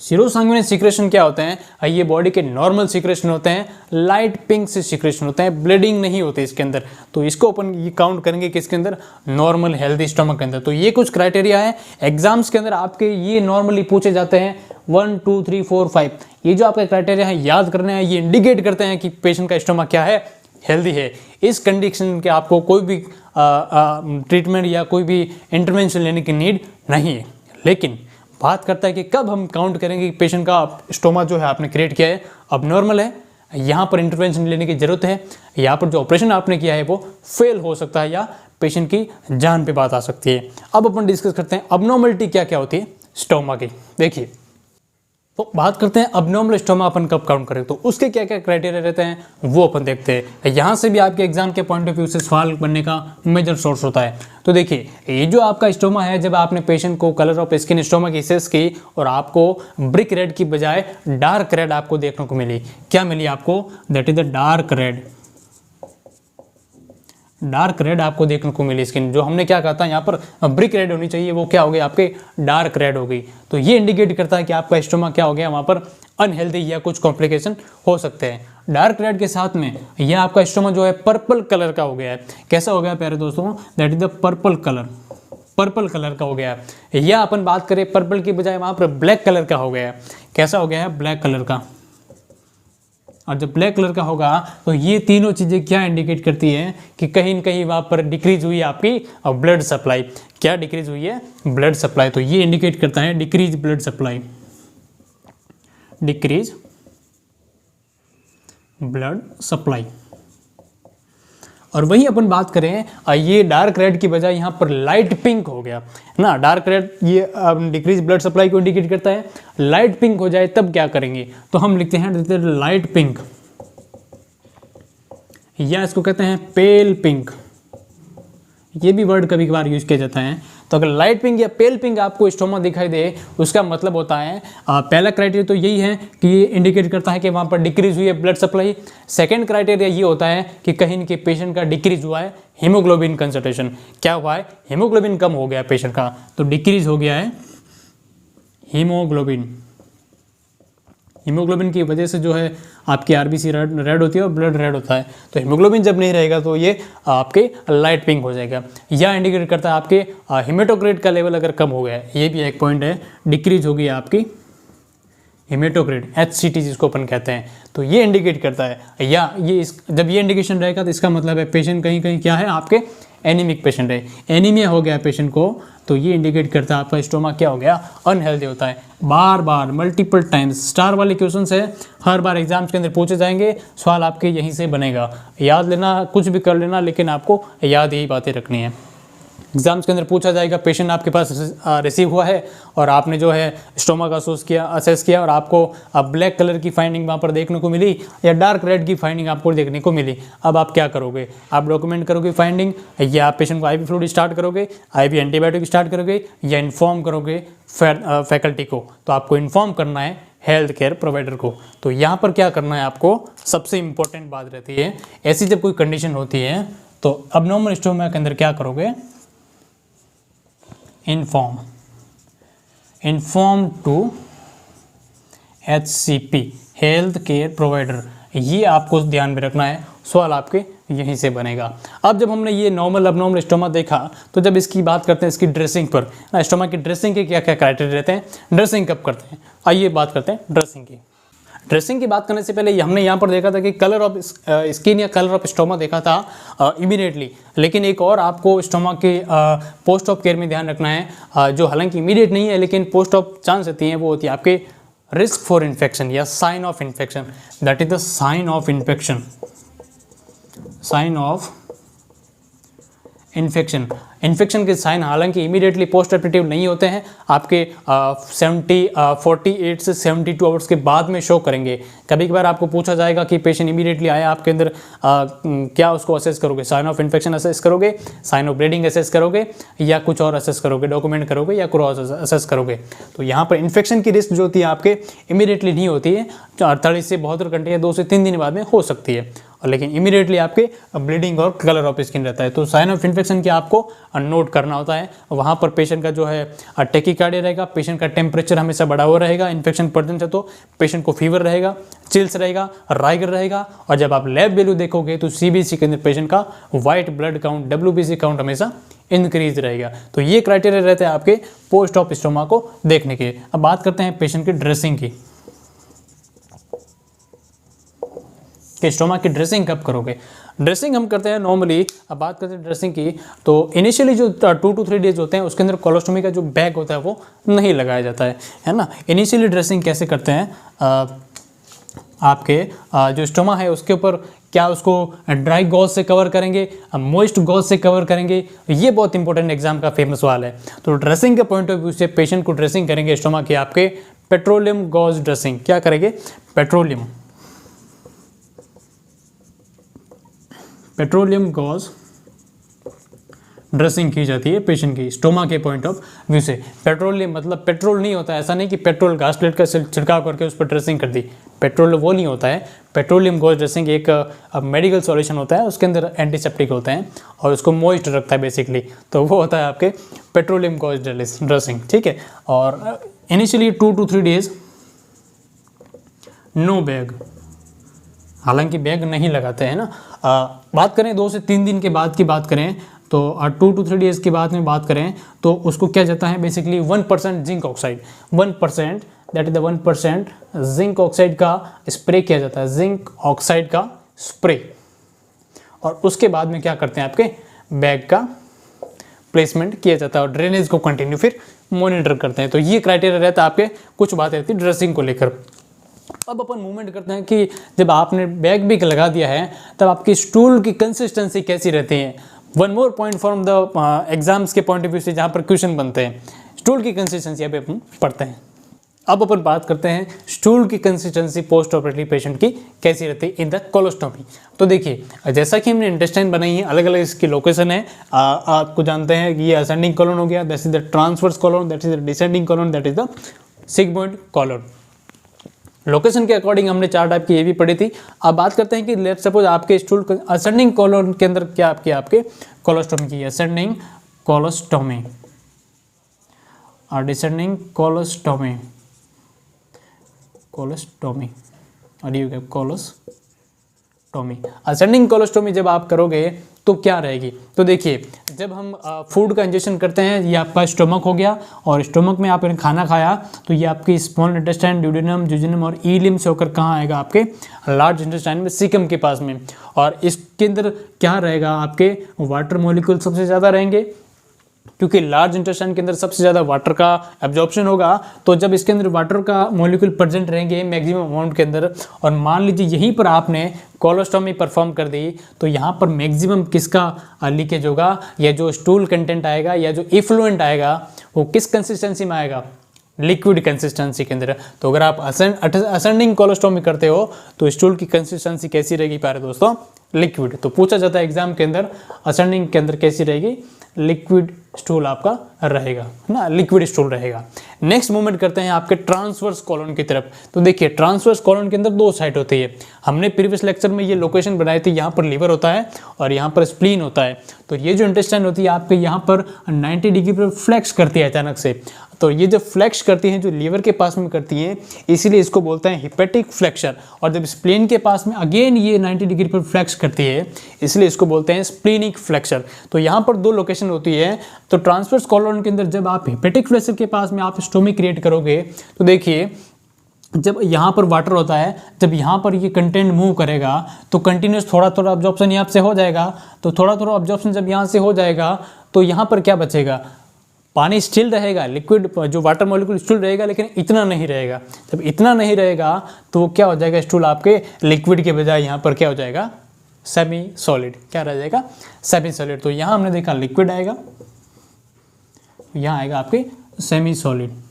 Serosanguineous secretion क्या होते हैं? ये बॉडी के नॉर्मल सीक्रेशन होते हैं, लाइट पिंक से सीक्रेशन होते हैं, ब्लीडिंग नहीं होती इसके अंदर। तो इसको अपन ये काउंट करेंगे किसके अंदर? नॉर्मल हेल्दी स्टमक के अंदर। तो ये कुछ क्राइटेरिया है, एग्जाम्स के अंदर आपके ये नॉर्मली पूछे जाते हैं 1 2 3 4 5। ये जो आपके क्राइटेरिया है याद करने हैं, ये इंडिकेट करते हैं कि पेशेंट का स्टमक क्या है, हेल्दी है। इस कंडीशन के आपको कोई भी ट्रीटमेंट या कोई भी इंटरवेंशन लेने की नीड नहीं है। लेकिन बात करता है कि कब हम काउंट करेंगे कि पेशेंट का स्टोमा जो है आपने क्रिएट किया है अब नॉर्मल है, यहाँ पर इंटरवेंशन लेने की ज़रूरत है, यहाँ पर जो ऑपरेशन आपने किया है वो फेल हो सकता है या पेशेंट की जान पे बात आ सकती है। अब अपन डिस्कस करते हैं अबनॉर्मलिटी क्या क्या होती है स्टोमा की। देखिए तो बात करते हैं अबनॉर्मल स्टोमा अपन कब काउंट करें, तो उसके क्या क्या क्राइटेरिया रहते हैं वो अपन देखते हैं। यहाँ से भी आपके एग्जाम के पॉइंट ऑफ व्यू से सवाल बनने का मेजर सोर्स होता है। तो देखिए ये जो आपका स्टोमा है, जब आपने पेशेंट को कलर ऑफ स्किन स्टोमा की असेस की और आपको ब्रिक रेड की बजाय डार्क रेड आपको देखने को मिली, क्या मिली आपको? That is the dark red. Dark red आपको देखने को मिली स्किन। जो हमने क्या कहा था यहाँ पर ब्रिक रेड होनी चाहिए, वो क्या हो गई आपके डार्क रेड हो गई। तो ये इंडिकेट करता है कि आपका स्टोमा क्या हो गया, वहाँ पर अनहेल्दी या कुछ कॉम्प्लिकेशन हो सकते हैं। डार्क रेड के साथ में यह आपका स्टोमा जो है पर्पल कलर का हो गया है। कैसा हो गया प्यारे दोस्तों? That is the purple colour. Purple colour का हो गया है। या अपन बात करें पर्पल की बजाय वहाँ पर ब्लैक कलर का हो गया है। कैसा हो गया है? ब्लैक कलर का। और जब ब्लैक कलर का होगा तो ये तीनों चीज़ें क्या इंडिकेट करती हैं कि कहीं न कहीं वहाँ पर डिक्रीज हुई है आपकी ब्लड सप्लाई। क्या डिक्रीज हुई है? Blood supply. तो ये इंडिकेट करता है decrease blood supply, decrease blood supply. और वही अपन बात करें, ये डार्क रेड की बजाय यहाँ पर लाइट पिंक हो गया ना। डार्क रेड ये डिक्रीज ब्लड सप्लाई को इंडिकेट करता है। लाइट पिंक हो जाए तब क्या करेंगे? तो हम लिखते हैं लाइट पिंक, या इसको कहते हैं पेल पिंक। ये भी वर्ड कभी कभार यूज किया जाता है। तो अगर लाइट पिंक या पेल पिंक आपको स्टोमा दिखाई दे, उसका मतलब होता है पहला क्राइटेरिया तो यही है कि ये इंडिकेट करता है कि वहाँ पर डिक्रीज हुई है ब्लड सप्लाई। सेकंड क्राइटेरिया ये होता है कि कहीं न कहीं पेशेंट का डिक्रीज हुआ है हीमोग्लोबिन कंसंट्रेशन। क्या हुआ है? हीमोग्लोबिन कम हो गया पेशेंट का, तो डिक्रीज हो गया है हीमोग्लोबिन। हीमोग्लोबिन की वजह से जो है आपकी आरबीसी रेड होती है और ब्लड रेड होता है। तो हीमोग्लोबिन जब नहीं रहेगा तो ये आपके लाइट पिंक हो जाएगा। यह इंडिकेट करता है आपके हीमेटोक्रिट का लेवल अगर कम हो गया है, ये भी एक पॉइंट है, डिक्रीज होगी आपकी हीमेटोक्रिट, HCT जिसको अपन कहते हैं। तो ये इंडिकेट करता है, या ये जब ये इंडिकेशन रहेगा तो इसका मतलब है पेशेंट कहीं कहीं क्या है, आपके एनीमिक पेशेंट है, एनीमिया हो गया पेशेंट को, तो ये इंडिकेट करता है आपका स्टोमक क्या हो गया, अनहेल्दी होता है। बार बार मल्टीपल टाइम्स स्टार वाले क्वेश्चन है, हर बार एग्जाम्स के अंदर पूछे जाएंगे, सवाल आपके यहीं से बनेगा। याद लेना, कुछ भी कर लेना, लेकिन आपको याद यही बातें रखनी है। एग्जाम्स के अंदर पूछा जाएगा, पेशेंट आपके पास रिसीव हुआ है और आपने जो है स्टोमक असेस किया और आपको ब्लैक कलर की फाइंडिंग वहाँ पर देखने को मिली या डार्क रेड की फाइंडिंग आपको देखने को मिली। अब आप क्या करोगे, आप डॉक्यूमेंट करोगे फाइंडिंग, या आप पेशेंट को IV फ्लूइड स्टार्ट करोगे, IV एंटीबायोटिक स्टार्ट करोगे, या इन्फॉर्म करोगे फैकल्टी को। तो आपको इन्फॉर्म करना है हेल्थ केयर प्रोवाइडर को। तो यहाँ पर क्या करना है, आपको सबसे इंपॉर्टेंट बात रहती है, ऐसी जब कोई कंडीशन होती है तो अबनॉर्मल स्टोमक के अंदर क्या करोगे, inform to HCP health care provider, ये आपको ध्यान में रखना है, सवाल आपके यहीं से बनेगा। अब जब हमने ये नॉर्मल अबनॉर्मल स्टोमा देखा, तो जब इसकी बात करते हैं इसकी ड्रेसिंग पर, स्टोमा की ड्रेसिंग के क्या क्या क्राइटेरिया रहते हैं, ड्रेसिंग कब करते हैं, आइए बात करते हैं ड्रेसिंग की। ड्रेसिंग की बात करने से पहले हमने यहाँ पर देखा था कि कलर ऑफ स्किन या कलर ऑफ स्टोमा देखा था इमीडिएटली, लेकिन एक और आपको स्टोमा के पोस्ट ऑफ केयर में ध्यान रखना है, जो हालांकि इमीडिएट नहीं है लेकिन पोस्ट ऑफ चांस रहती है, वो होती है आपके रिस्क फॉर इन्फेक्शन या sign of infection, that is the sign of infection, sign of infection. Infection के साइन हालांकि इमीडिएटली पोस्ट ऑपरेटिव नहीं होते हैं, आपके 48 से 72 आवर्स के बाद में शो करेंगे। कभी कभार आपको पूछा जाएगा कि पेशेंट इमीडिएटली आया आपके अंदर, क्या उसको असेस करोगे, साइन ऑफ इन्फेक्शन असेस करोगे, साइन ऑफ ब्लीडिंग असेस करोगे, या कुछ और असेस करोगे, डॉक्यूमेंट करोगे, या क्रॉस असेस करोगे। तो यहाँ पर इन्फेक्शन की रिस्क जो होती है आपके इमीडिएटली नहीं होती है, 48 से 72 घंटे या 2 से 3 दिन बाद में हो सकती है, लेकिन इमीडिएटली आपके ब्लीडिंग और कलर ऑफ स्किन रहता है। तो साइन ऑफ इन्फेक्शन की आपको नोट करना होता है। वहाँ पर पेशेंट का जो है टैकीकार्डिया रहेगा, पेशेंट का टेम्परेचर हमेशा बढ़ा हुआ रहेगा, इन्फेक्शन प्रेजेंट है तो पेशेंट को फीवर रहेगा, चिल्स रहेगा, राइगर रहेगा, और जब आप लैब वैल्यू देखोगे तो CBC के अंदर पेशेंट का white blood count, WBC count हमेशा इंक्रीज रहेगा। तो ये क्राइटेरिया रहते हैं आपके पोस्ट ऑफ स्टोमा को देखने के। अब बात करते हैं पेशेंट की ड्रेसिंग की, कि स्टोमा की ड्रेसिंग कब करोगे। ड्रेसिंग हम करते हैं नॉर्मली, अब बात करते हैं ड्रेसिंग की, तो इनिशियली जो 2 to 3 डेज होते हैं उसके अंदर कोलोस्टोमी का जो बैग होता है वो नहीं लगाया जाता है ना। इनिशियली ड्रेसिंग कैसे करते हैं, आपके जो स्टोमा है उसके ऊपर क्या उसको ड्राई गॉज से कवर करेंगे, मॉइस्ट गॉज से कवर करेंगे, ये बहुत इंपॉर्टेंट एग्जाम का फेमस सवाल है। तो ड्रेसिंग के पॉइंट ऑफ व्यू से पेशेंट को ड्रेसिंग करेंगे स्टोमा की आपके पेट्रोलियम गॉज ड्रेसिंग, क्या करेंगे, पेट्रोलियम गॉज ड्रेसिंग की जाती है पेशेंट की स्टोमा के पॉइंट ऑफ व्यू से। पेट्रोलियम मतलब पेट्रोल नहीं होता है, ऐसा नहीं कि पेट्रोल घास प्लेट का छिड़काव करके उस पर ड्रेसिंग कर दी, पेट्रोल वो नहीं होता है। पेट्रोलियम गॉज ड्रेसिंग एक मेडिकल सॉल्यूशन होता है, उसके अंदर एंटीसेप्टिक होते हैं और उसको मॉइस्ट रखता है बेसिकली, तो वो होता है आपके पेट्रोलियम गॉज ड्रेसिंग, ठीक है। और initially 2 to 3 days no bag, हालांकि बैग नहीं लगाते हैं ना। बात करें 2 से 3 दिन के बाद की बात करें तो 2 to 3 डेज के बाद में बात करें तो उसको क्या जाता है basically 1% zinc oxide, 1% that is the 1% zinc oxide का स्प्रे किया जाता है, जिंक ऑक्साइड का स्प्रे। और उसके बाद में क्या करते हैं, आपके बैग का प्लेसमेंट किया जाता है और ड्रेनेज को कंटिन्यू फिर मॉनिटर करते हैं। तो ये क्राइटेरिया रहता है आपके, कुछ बात रहती है ड्रेसिंग को लेकर। अब अपन मूवमेंट करते हैं कि जब आपने बैग भी लगा दिया है तब आपकी स्टूल की कंसिस्टेंसी कैसी रहती है। One more point from the exams के पॉइंट ऑफ व्यू से जहाँ पर क्वेश्चन बनते हैं, स्टूल की कंसिस्टेंसी अभी अपन पढ़ते हैं। अब अपन बात करते हैं स्टूल की कंसिस्टेंसी पोस्ट ऑपरेटिव पेशेंट की कैसी रहती है इन द कोलोस्टोमी। तो देखिए जैसा कि हमने इंटेस्टाइन बनाई है, अलग अलग इसकी लोकेशन है, आपको जानते हैं कि ये असेंडिंग कॉलन हो गया, that is the transverse colon, that is the descending colon, that is the sigmoid colon. Location के अकॉर्डिंग हमने 4 टाइप की ये भी पढ़ी थी। अब बात करते हैं कि लेट्स सपोज आपके स्टूल असेंडिंग कॉलन के अंदर क्या आपके कोलोस्टोमी की, असेंडिंग कोलोस्टोमी और डिसेंडिंग कोलोस्टोमी। कोलोस्टोमी, और you gave colostomy. Ascending colostomy जब आप करोगे तो क्या रहेगी, तो देखिए जब हम फूड का इंजेक्शन करते हैं, ये आपका स्टोमक हो गया, और स्टोमक में आपने खाना खाया तो ये आपकी स्मॉल इंटेस्टाइन, ड्यूडेनम, जुजिनम और ईलियम से होकर कहाँ आएगा, आपके लार्ज इंटेस्टाइन में, सीकम के पास में। और इसके अंदर क्या रहेगा, आपके वाटर मॉलिक्यूल सबसे ज़्यादा रहेंगे, क्योंकि लार्ज इंटेस्टाइन के अंदर सबसे ज़्यादा वाटर का एब्जॉर्प्शन होगा। तो जब इसके अंदर वाटर का मॉलिक्यूल प्रेजेंट रहेंगे मैक्सिमम अमाउंट के अंदर, और मान लीजिए यहीं पर आपने कोलोस्टोमी परफॉर्म कर दी, तो यहाँ पर मैक्सिमम किसका लीकेज होगा, या जो स्टूल कंटेंट आएगा या जो इफ्लुएंट आएगा वो किस कंसिस्टेंसी में आएगा, लिक्विड कंसिस्टेंसी के अंदर। तो अगर आप असेंडिंग कोलोस्टोमी करते हो तो स्टूल की कंसिस्टेंसी कैसी रहेगी प्यारे दोस्तों, लिक्विड। तो पूछा जाता है एग्जाम के अंदर असेंडिंग के अंदर कैसी रहेगी, लिक्विड स्टूल आपका रहेगा, है ना, लिक्विड स्टूल रहेगा। नेक्स्ट मूवमेंट करते हैं आपके ट्रांसवर्स कॉलम की तरफ। तो देखिए ट्रांसवर्स कॉलम के अंदर दो साइड होती है, हमने प्रीवियस लेक्चर में ये लोकेशन बनाई थी, यहाँ पर लीवर होता है और यहाँ पर स्प्लीन होता है। तो ये जो इंटेस्टाइन होती है आपके यहाँ पर 90 डिग्री पर फ्लेक्स करती है अचानक से। तो ये जब फ्लेक्स करती हैं, जो लीवर के पास में करती है, इसीलिए इसको बोलते हैं हिपेटिक फ्लेक्चर। और जब स्प्लीन के पास में अगेन ये 90 डिग्री पर फ्लेक्स करती है, इसलिए इसको बोलते हैं स्प्लीनिक फ्लेक्चर। तो यहाँ पर दो लोकेशन होती है। तो ट्रांसवर्स कॉलम के अंदर जब आप हिपेटिक फ्लेक्चर के पास में आप स्टोमी क्रिएट करोगे, तो देखिए जब यहाँ पर वाटर होता है, जब यहाँ पर ये कंटेंट मूव करेगा तो कंटिन्यूस थोड़ा थोड़ा ऑब्जॉर्प्शन यहाँ से हो जाएगा। तो थोड़ा थोड़ा ऑब्जॉर्प्शन जब यहाँ से हो जाएगा तो यहाँ पर क्या बचेगा, पानी स्टिल रहेगा, लिक्विड जो वाटर मॉलिक्यूल स्टिल रहेगा, लेकिन इतना नहीं रहेगा। जब इतना नहीं रहेगा तो वो क्या हो जाएगा, स्टूल आपके लिक्विड के बजाय यहाँ पर क्या हो जाएगा, सेमी सॉलिड। क्या रह जाएगा, सेमी सॉलिड। तो यहाँ हमने देखा लिक्विड आएगा, यहाँ आएगा आपके सेमी सॉलिड।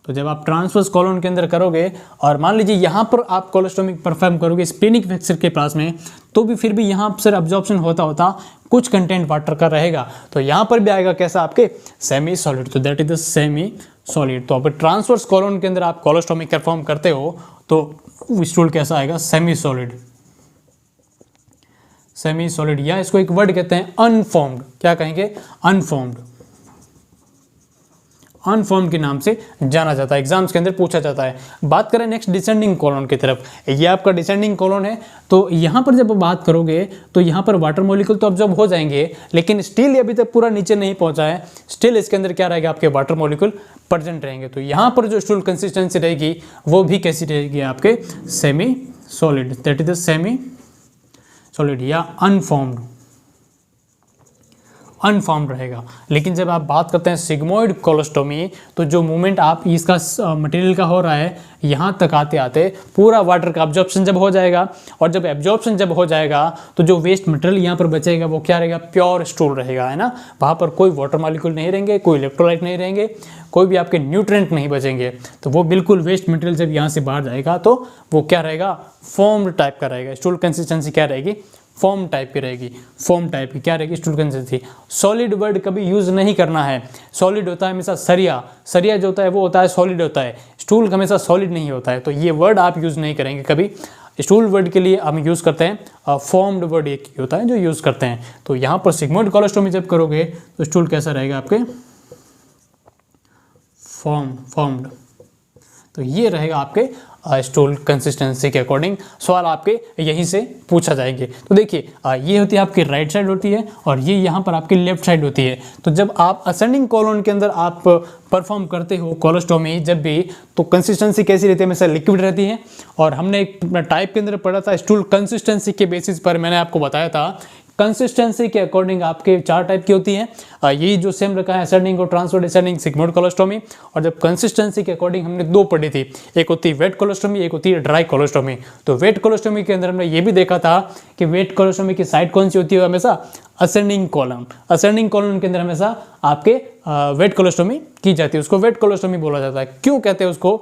तो जब आप ट्रांसवर्स कॉलम के अंदर करोगे और मान लीजिए यहाँ पर आप कोलोस्टोमी परफॉर्म करोगे स्प्लीनिक फ्लेक्चर के पास में, तो भी फिर भी यहाँ पर अब्जॉर्प्शन होता होता कुछ कंटेंट वाटर का रहेगा। तो यहाँ पर भी आएगा कैसा, आपके सेमी सॉलिड। तो that is the semi solid. तो अब ट्रांसवर्स कॉलम के अंदर आप कोलोस्टोमी परफॉर्म करते हो तो स्टूल कैसा आएगा, सेमी सॉलिड। सेमी सॉलिड, या इसको एक वर्ड कहते हैं अनफॉर्म्ड। क्या कहेंगे, अनफॉर्म्ड। अनफॉर्म के नाम से जाना जाता है, एग्जाम्स के अंदर पूछा जाता है। बात करें नेक्स्ट डिसेंडिंग कॉलम की तरफ, ये आपका डिसेंडिंग कॉलम है। तो यहाँ पर जब बात करोगे तो यहाँ पर वाटर मॉलिक्यूल तो ऑब्जॉर्ब हो जाएंगे, लेकिन स्टिल ये अभी तक पूरा नीचे नहीं पहुँचा है, स्टिल इसके अंदर क्या रहेगा, आपके वाटर मॉलिक्यूल प्रेजेंट रहेंगे। तो यहाँ पर जो स्टूल कंसिस्टेंसी रहेगी वो भी कैसी रहेगी, आपके semi solid. That is the semi solid या अनफॉर्म्ड, अनफॉर्म्ड रहेगा। लेकिन जब आप बात करते हैं सिग्मोइड कोलोस्टोमी, तो जो मूवमेंट आप इसका मटेरियल का हो रहा है, यहाँ तक आते आते पूरा वाटर का एब्जॉर्प्शन जब हो जाएगा, और जब एब्जॉर्प्शन जब हो जाएगा तो जो वेस्ट मटेरियल यहाँ पर बचेगा वो क्या रहेगा, प्योर स्टूल रहेगा, है ना। वहाँ पर कोई वाटर मॉलिक्यूल नहीं रहेंगे, कोई इलेक्ट्रोलाइट नहीं रहेंगे, कोई भी आपके न्यूट्रिएंट नहीं बचेंगे। तो वो बिल्कुल वेस्ट मटेरियल जब यहाँ से बाहर जाएगा तो वो क्या रहेगा, फॉर्म्ड टाइप का रहेगा। स्टूल कंसिस्टेंसी क्या रहेगी, फॉर्म टाइप की रहेगी। फॉर्म टाइप की क्या रहेगी, स्टूल कंसिस्टेंसी। सॉलिड वर्ड कभी यूज़ नहीं करना है। सॉलिड होता है हमेशा सरिया, सरिया जो होता है वो होता है सॉलिड होता है, स्टूल हमेशा सॉलिड नहीं होता है। तो ये वर्ड आप यूज़ नहीं करेंगे कभी। स्टूल वर्ड के लिए हम यूज़ करते हैं फॉर्म्ड वर्ड, एक ही होता है जो यूज़ करते हैं। तो यहाँ पर सिग्मोइड कोलोस्टोमी जब करोगे तो स्टूल कैसा रहेगा, आपके फॉर्म्ड। तो ये रहेगा आपके स्टूल कंसिस्टेंसी के अकॉर्डिंग। सवाल आपके यहीं से पूछा जाएंगे। तो देखिए ये होती है आपकी राइट साइड होती है, और ये यहाँ पर आपकी लेफ्ट साइड होती है। तो जब आप असेंडिंग कॉलम के अंदर आप परफॉर्म करते हो कोलोस्टोमी जब भी, तो कंसिस्टेंसी कैसी रहती है, हमेशा लिक्विड रहती है। और हमने एक टाइप के अंदर पढ़ा था स्टूल कंसिस्टेंसी के बेसिस पर, मैंने आपको बताया था कंसिस्टेंसी के अकॉर्डिंग आपके 4 टाइप की होती हैं। यही जो सेम रखा है असेंडिंग और ट्रांसवर्स डिसेंडिंग सिग्मोइड कोलोस्टोमी। और जब कंसिस्टेंसी के अकॉर्डिंग हमने 2 पढ़ी थी, एक होती है वेट कोलोस्टोमी, एक होती है ड्राई कोलोस्टोमी। तो वेट कोलोस्टोमी के अंदर हमने ये भी देखा था कि वेट कोलोस्टोमी की साइड कौन सी होती है, हमेशा असेंडिंग कॉलम। असेंडिंग कॉलम के अंदर हमेशा आपके वेट कोलोस्टोमी की जाती है, उसको वेट कोलोस्टोमी बोला जाता है। क्यों कहते हैं उसको,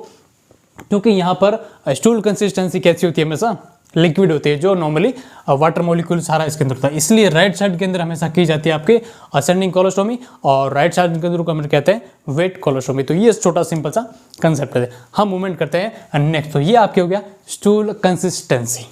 क्योंकि यहाँ पर स्टूल कंसिस्टेंसी कैसी होती है, हमेशा लिक्विड होती है, जो नॉर्मली वाटर मॉलिक्यूल सारा इसके अंदर होता है। इसलिए राइट साइड के अंदर हमेशा की जाती है आपके असेंडिंग कोलोस्टोमी, और राइट साइड के अंदर को हम कहते हैं वेट कोलोस्टोमी। तो ये छोटा सिंपल सा कंसेप्ट है। हम मूवमेंट करते हैं नेक्स्ट। तो ये आपके हो गया स्टूल कंसिस्टेंसी।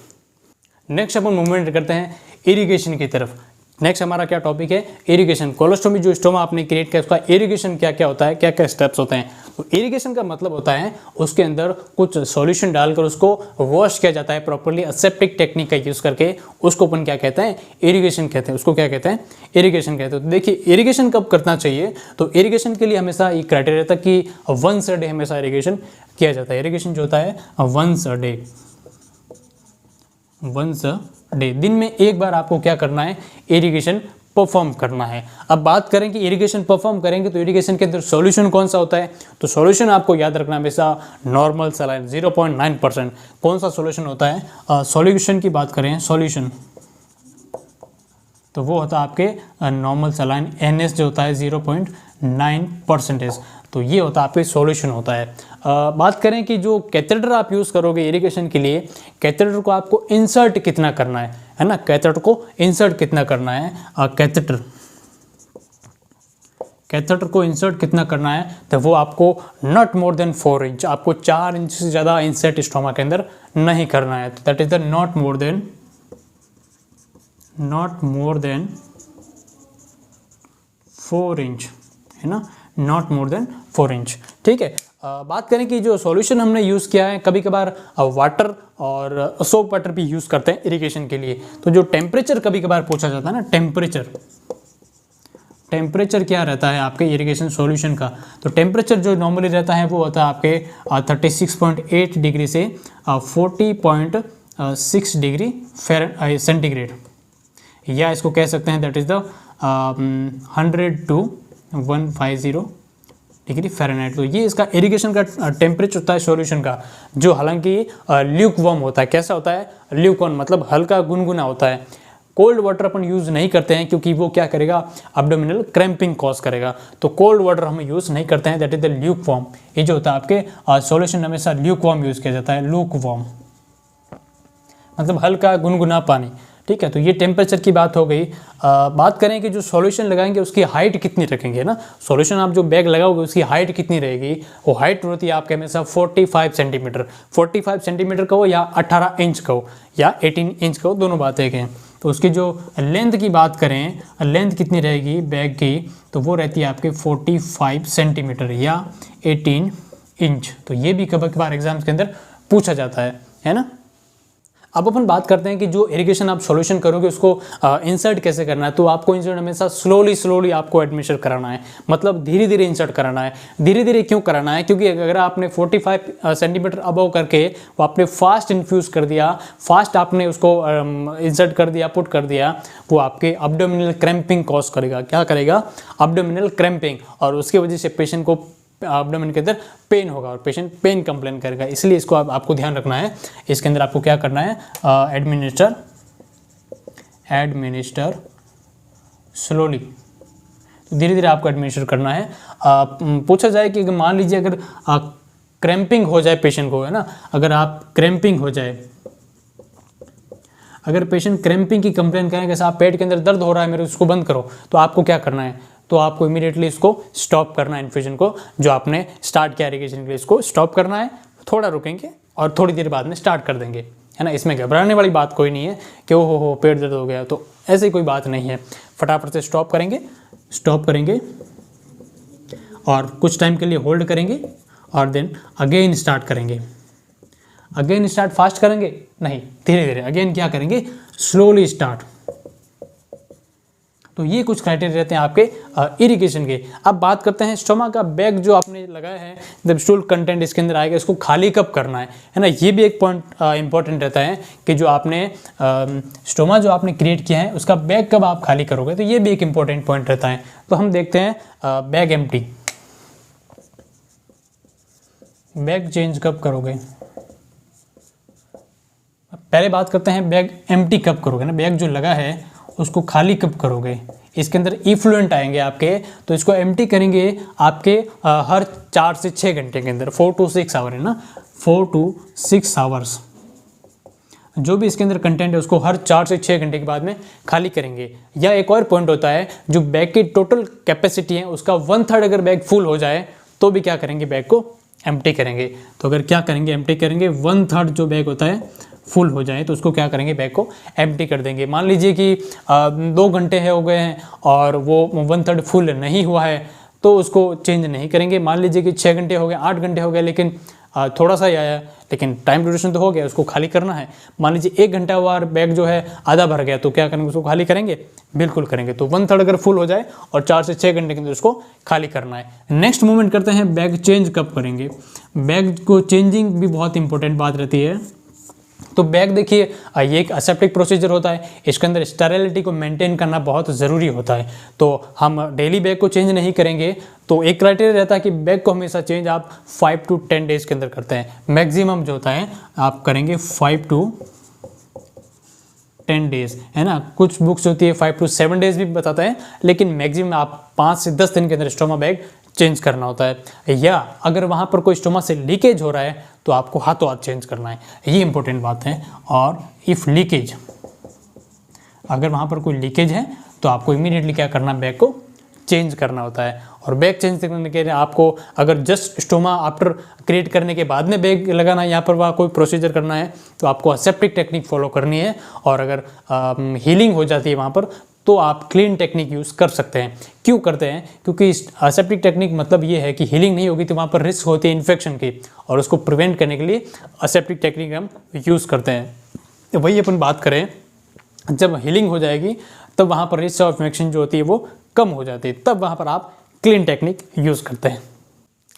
नेक्स्ट अपन मूवमेंट करते हैं इरिगेशन की तरफ। नेक्स्ट हमारा क्या टॉपिक है, इरिगेशन। कोलोस्टोमी जो स्टोमा आपने क्रिएट किया उसका इरिगेशन क्या क्या होता है, क्या क्या स्टेप्स होते हैं। तो इरिगेशन का मतलब होता है उसके अंदर कुछ सॉल्यूशन डालकर उसको वॉश किया जाता है प्रॉपर्ली, असेप्टिक टेक्निक का यूज़ करके, उसको अपन क्या कहते हैं, इरिगेशन कहते हैं। उसको क्या कहते हैं, इरिगेशन कहते हैं। तो देखिए इरिगेशन कब करना चाहिए, तो इरिगेशन के लिए हमेशा एक क्राइटेरिया था कि वंस अ डे हमेशा इरिगेशन किया जाता है। इरिगेशन जो होता है once a day, once a day, दिन में एक बार आपको क्या करना है, इरिगेशन परफॉर्म करना है। अब बात करें कि इरिगेशन परफॉर्म करेंगे तो इरिगेशन के अंदर सॉल्यूशन कौन सा होता है, तो सॉल्यूशन आपको याद रखना हमेशा नॉर्मल सलाइन 0.9%। कौन सा सॉल्यूशन होता है, सॉल्यूशन की बात करें, सॉल्यूशन तो वो होता है आपके नॉर्मल सलाइन, NS जो होता है 0.9%। तो ये होता है आपके सॉल्यूशन होता है। बात करें कि जो कैथेटर आप यूज़ करोगे इरिगेशन के लिए, कैथेटर को आपको इंसर्ट कितना करना है ना, कैथेटर को इंसर्ट कितना करना है, कैथेटर को इंसर्ट कितना करना है, तो वो आपको नॉट मोर देन 4 इंच, आपको 4 इंच से ज़्यादा इंसर्ट स्टोमा के अंदर नहीं करना है। तो that is the not more than 4 inch, है ना, नॉट मोर देन 4 इंच, ठीक है। बात करें कि जो सॉल्यूशन हमने यूज़ किया है, कभी कभार वाटर और सोप वाटर भी यूज़ करते हैं इरिगेशन के लिए। तो जो टेम्परेचर कभी कभार पूछा जाता है ना, टेम्परेचर क्या रहता है आपके इरिगेशन सॉल्यूशन का, तो टेम्परेचर जो नॉर्मली रहता है वो होता है आपके 36.8 डिग्री से 40.6 डिग्री सेंटीग्रेड, या इसको कह सकते हैं that is the 100 to 150 degree Fahrenheit. तो ये इसका इरिगेशन का टेम्परेचर होता है सॉल्यूशन का, जो हालांकि ल्यूक वार्म होता है। कैसा होता है, ल्यूक वार्म मतलब हल्का गुनगुना होता है। कोल्ड वाटर अपन यूज़ नहीं करते हैं क्योंकि वो क्या करेगा, एब्डोमिनल क्रैम्पिंग कॉज करेगा। तो कोल्ड वाटर हम यूज़ नहीं करते हैं, that is the Luke warm. ये जो होता है आपके सॉल्यूशन हमेशा ल्यूक वार्म यूज़ किया जाता है, लूक वार्म मतलब हल्का गुनगुना पानी, ठीक है। तो ये टेम्परेचर की बात हो गई। बात करें कि जो सॉल्यूशन लगाएंगे उसकी हाइट कितनी रखेंगे ना, सॉल्यूशन आप जो बैग लगाओगे उसकी हाइट कितनी रहेगी, वो हाइट होती है आपके हमेशा 45 सेंटीमीटर, 45 सेंटीमीटर का हो या 18 इंच का हो या 18 इंच का हो, दोनों बातें हैं। तो उसकी जो लेंथ की बात करें, लेंथ कितनी रहेगी बैग की, तो वो रहती है आपके 45 सेंटीमीटर या 18 इंच। तो ये भी कभी कभार एग्जाम्स के अंदर पूछा जाता है ना। अब अपन बात करते हैं कि जो इरिगेशन आप सॉल्यूशन करोगे उसको इंसर्ट कैसे करना है। तो आपको इंसर्ट हमेशा स्लोली आपको एडमिशन कराना है, मतलब धीरे धीरे इंसर्ट कराना है। धीरे धीरे क्यों कराना है, क्योंकि अगर आपने 45 सेंटीमीटर अबव करके वो आपने फास्ट इन्फ्यूज़ कर दिया, फास्ट आपने उसको इंसर्ट कर दिया, पुट कर दिया, वो आपके एब्डोमिनल क्रैम्पिंग कॉज करेगा। क्या करेगा, एब्डोमिनल क्रैम्पिंग, और उसकी वजह से पेशेंट को एब्डोमेन के अंदर पेन होगा और पेशेंट पेन कंप्लेन करेगा। इसलिए इसको आपको ध्यान रखना है। इसके अंदर आपको क्या करना है, एडमिनिस्टर स्लोली, तो धीरे धीरे आपको एडमिनिस्टर करना है। पूछा जाए कि मान लीजिए अगर क्रैम्पिंग हो जाए पेशेंट को, है ना, अगर आप क्रैम्पिंग हो जाए, अगर पेशेंट क्रैम्पिंग की कंप्लेन करें कि साहब पेट के अंदर दर्द हो रहा है मेरे, उसको बंद करो, तो आपको क्या करना है, तो आपको इमीडिएटली इसको स्टॉप करना है, इन्फ्यूजन को जो आपने स्टार्ट किया इरिगेशन के लिए, इसको स्टॉप करना है। थोड़ा रुकेंगे और थोड़ी देर बाद में स्टार्ट कर देंगे, है ना। इसमें घबराने वाली बात कोई नहीं है कि ओ हो पेट दर्द हो गया, तो ऐसी कोई बात नहीं है। फटाफट से स्टॉप करेंगे और कुछ टाइम के लिए होल्ड करेंगे और देन अगेन स्टार्ट करेंगे। अगेन स्टार्ट फास्ट करेंगे नहीं, धीरे धीरे अगेन क्या करेंगे, स्लोली स्टार्ट। तो ये कुछ क्राइटेरिया रहते हैं आपके इरिगेशन के। अब बात करते हैं स्टोमा का बैग जो आपने लगाया है, जब स्टूल कंटेंट इसके अंदर आएगा, इसको खाली कब करना है ना। ये भी एक पॉइंट इंपॉर्टेंट रहता है कि जो आपने स्टोमा जो आपने क्रिएट किया है उसका बैग कब आप खाली करोगे, तो ये भी एक इंपॉर्टेंट पॉइंट रहता है। तो हम देखते हैं बैग एम्प्टी, बैग चेंज कब करोगे। पहले बात करते हैं बैग एम्प्टी कब करोगे ना, बैग जो लगा है उसको खाली कब करोगे। इसके अंदर इफ्लुएंट आएंगे आपके, तो इसको एम्प्टी करेंगे आपके हर 4 से 6 घंटे के अंदर, 4 to 6 आवर है ना, 4 to 6 आवर्स। जो भी इसके अंदर कंटेंट है उसको हर 4 से 6 घंटे के बाद में खाली करेंगे। या एक और पॉइंट होता है, जो बैग की टोटल कैपेसिटी है उसका 1/3 अगर बैग फुल हो जाए तो भी क्या करेंगे, बैग को एम्प्टी करेंगे। तो अगर क्या करेंगे, एम्प्टी करेंगे, 1/3 जो बैग होता है फुल हो जाए तो उसको क्या करेंगे, बैग को एम्प्टी कर देंगे। मान लीजिए कि 2 घंटे हो गए हैं और वो 1/3 फुल नहीं हुआ है तो उसको चेंज नहीं करेंगे। मान लीजिए कि 6 घंटे हो गए, 8 घंटे हो गए, लेकिन थोड़ा सा ही आया, लेकिन टाइम ड्यूरेशन तो हो गया, उसको खाली करना है। मान लीजिए 1 घंटा हुआ और बैग जो है आधा भर गया, तो क्या करेंगे, उसको खाली करेंगे, बिल्कुल करेंगे। तो 1/3 अगर फुल हो जाए और 4 से 6 घंटे के अंदर उसको खाली करना है। नेक्स्ट मूवमेंट करते हैं, बैग चेंज कब करेंगे। बैग को चेंजिंग भी बहुत इंपॉर्टेंट बात रहती है। तो बैग देखिए, ये एक असेप्टिक प्रोसीजर होता है, इसके अंदर स्टेरिलिटी को मेंटेन करना बहुत ज़रूरी होता है। तो हम डेली बैग को चेंज नहीं करेंगे। तो एक क्राइटेरिया रहता है कि बैग को हमेशा चेंज आप 5 to 10 डेज़ के अंदर करते हैं। मैक्सिमम जो होता है आप करेंगे 5 to 10 डेज़, है ना। कुछ बुक्स होती है 5 to 7 डेज़ भी बताता है, लेकिन मैक्सिमम आप 5 से 10 दिन के अंदर स्टोमा बैग चेंज करना होता है। या अगर वहाँ पर कोई स्टोमा से लीकेज हो रहा है तो आपको हाथों हाथ चेंज करना है, ये इंपॉर्टेंट बात है। और इफ़ लीकेज, अगर वहाँ पर कोई लीकेज है तो आपको इमीडिएटली क्या करना है, बैग को चेंज करना होता है। और बैग चेंज करने के लिए आपको अगर जस्ट स्टोमा आफ्टर क्रिएट करने के बाद में बैग लगाना है, यहाँ पर वहाँ कोई प्रोसीजर करना है, तो आपको असेप्टिक टेक्निक फॉलो करनी है। और अगर हीलिंग हो जाती है वहाँ पर तो आप क्लीन टेक्निक यूज़ कर सकते हैं। क्यों करते हैं, क्योंकि असेप्टिक टेक्निक मतलब ये है कि हीलिंग नहीं होगी तो वहाँ पर रिस्क होती है इन्फेक्शन की, और उसको प्रिवेंट करने के लिए असेप्टिक टेक्निक हम यूज़ करते हैं। वही अपन बात करें, जब हीलिंग हो जाएगी तब वहाँ पर रिस्क ऑफ इन्फेक्शन जो होती है वो कम हो जाती है, तब वहाँ पर आप क्लीन टेक्निक यूज़ करते हैं।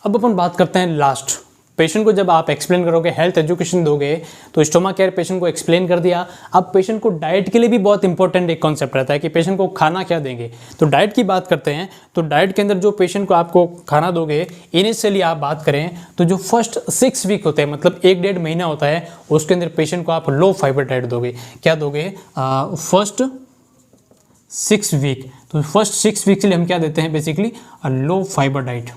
अब अपन बात करते हैं लास्ट, पेशेंट को जब आप एक्सप्लेन करोगे, हेल्थ एजुकेशन दोगे, तो स्टोमा केयर पेशेंट को एक्सप्लेन कर दिया। अब पेशेंट को डाइट के लिए भी बहुत इंपॉर्टेंट एक कॉन्सेप्ट रहता है कि पेशेंट को खाना क्या देंगे। तो डाइट की बात करते हैं, तो डाइट के अंदर जो पेशेंट को आपको खाना दोगे, इनिशियली आप बात करें तो जो फर्स्ट 6 वीक होते हैं, मतलब 1-1.5 महीना होता है, उसके अंदर पेशेंट को आप लो फाइबर डाइट दोगे। क्या दोगे, फर्स्ट 6 वीक, तो फर्स्ट 6 वीक के लिए हम क्या देते हैं, बेसिकली लो फाइबर डाइट,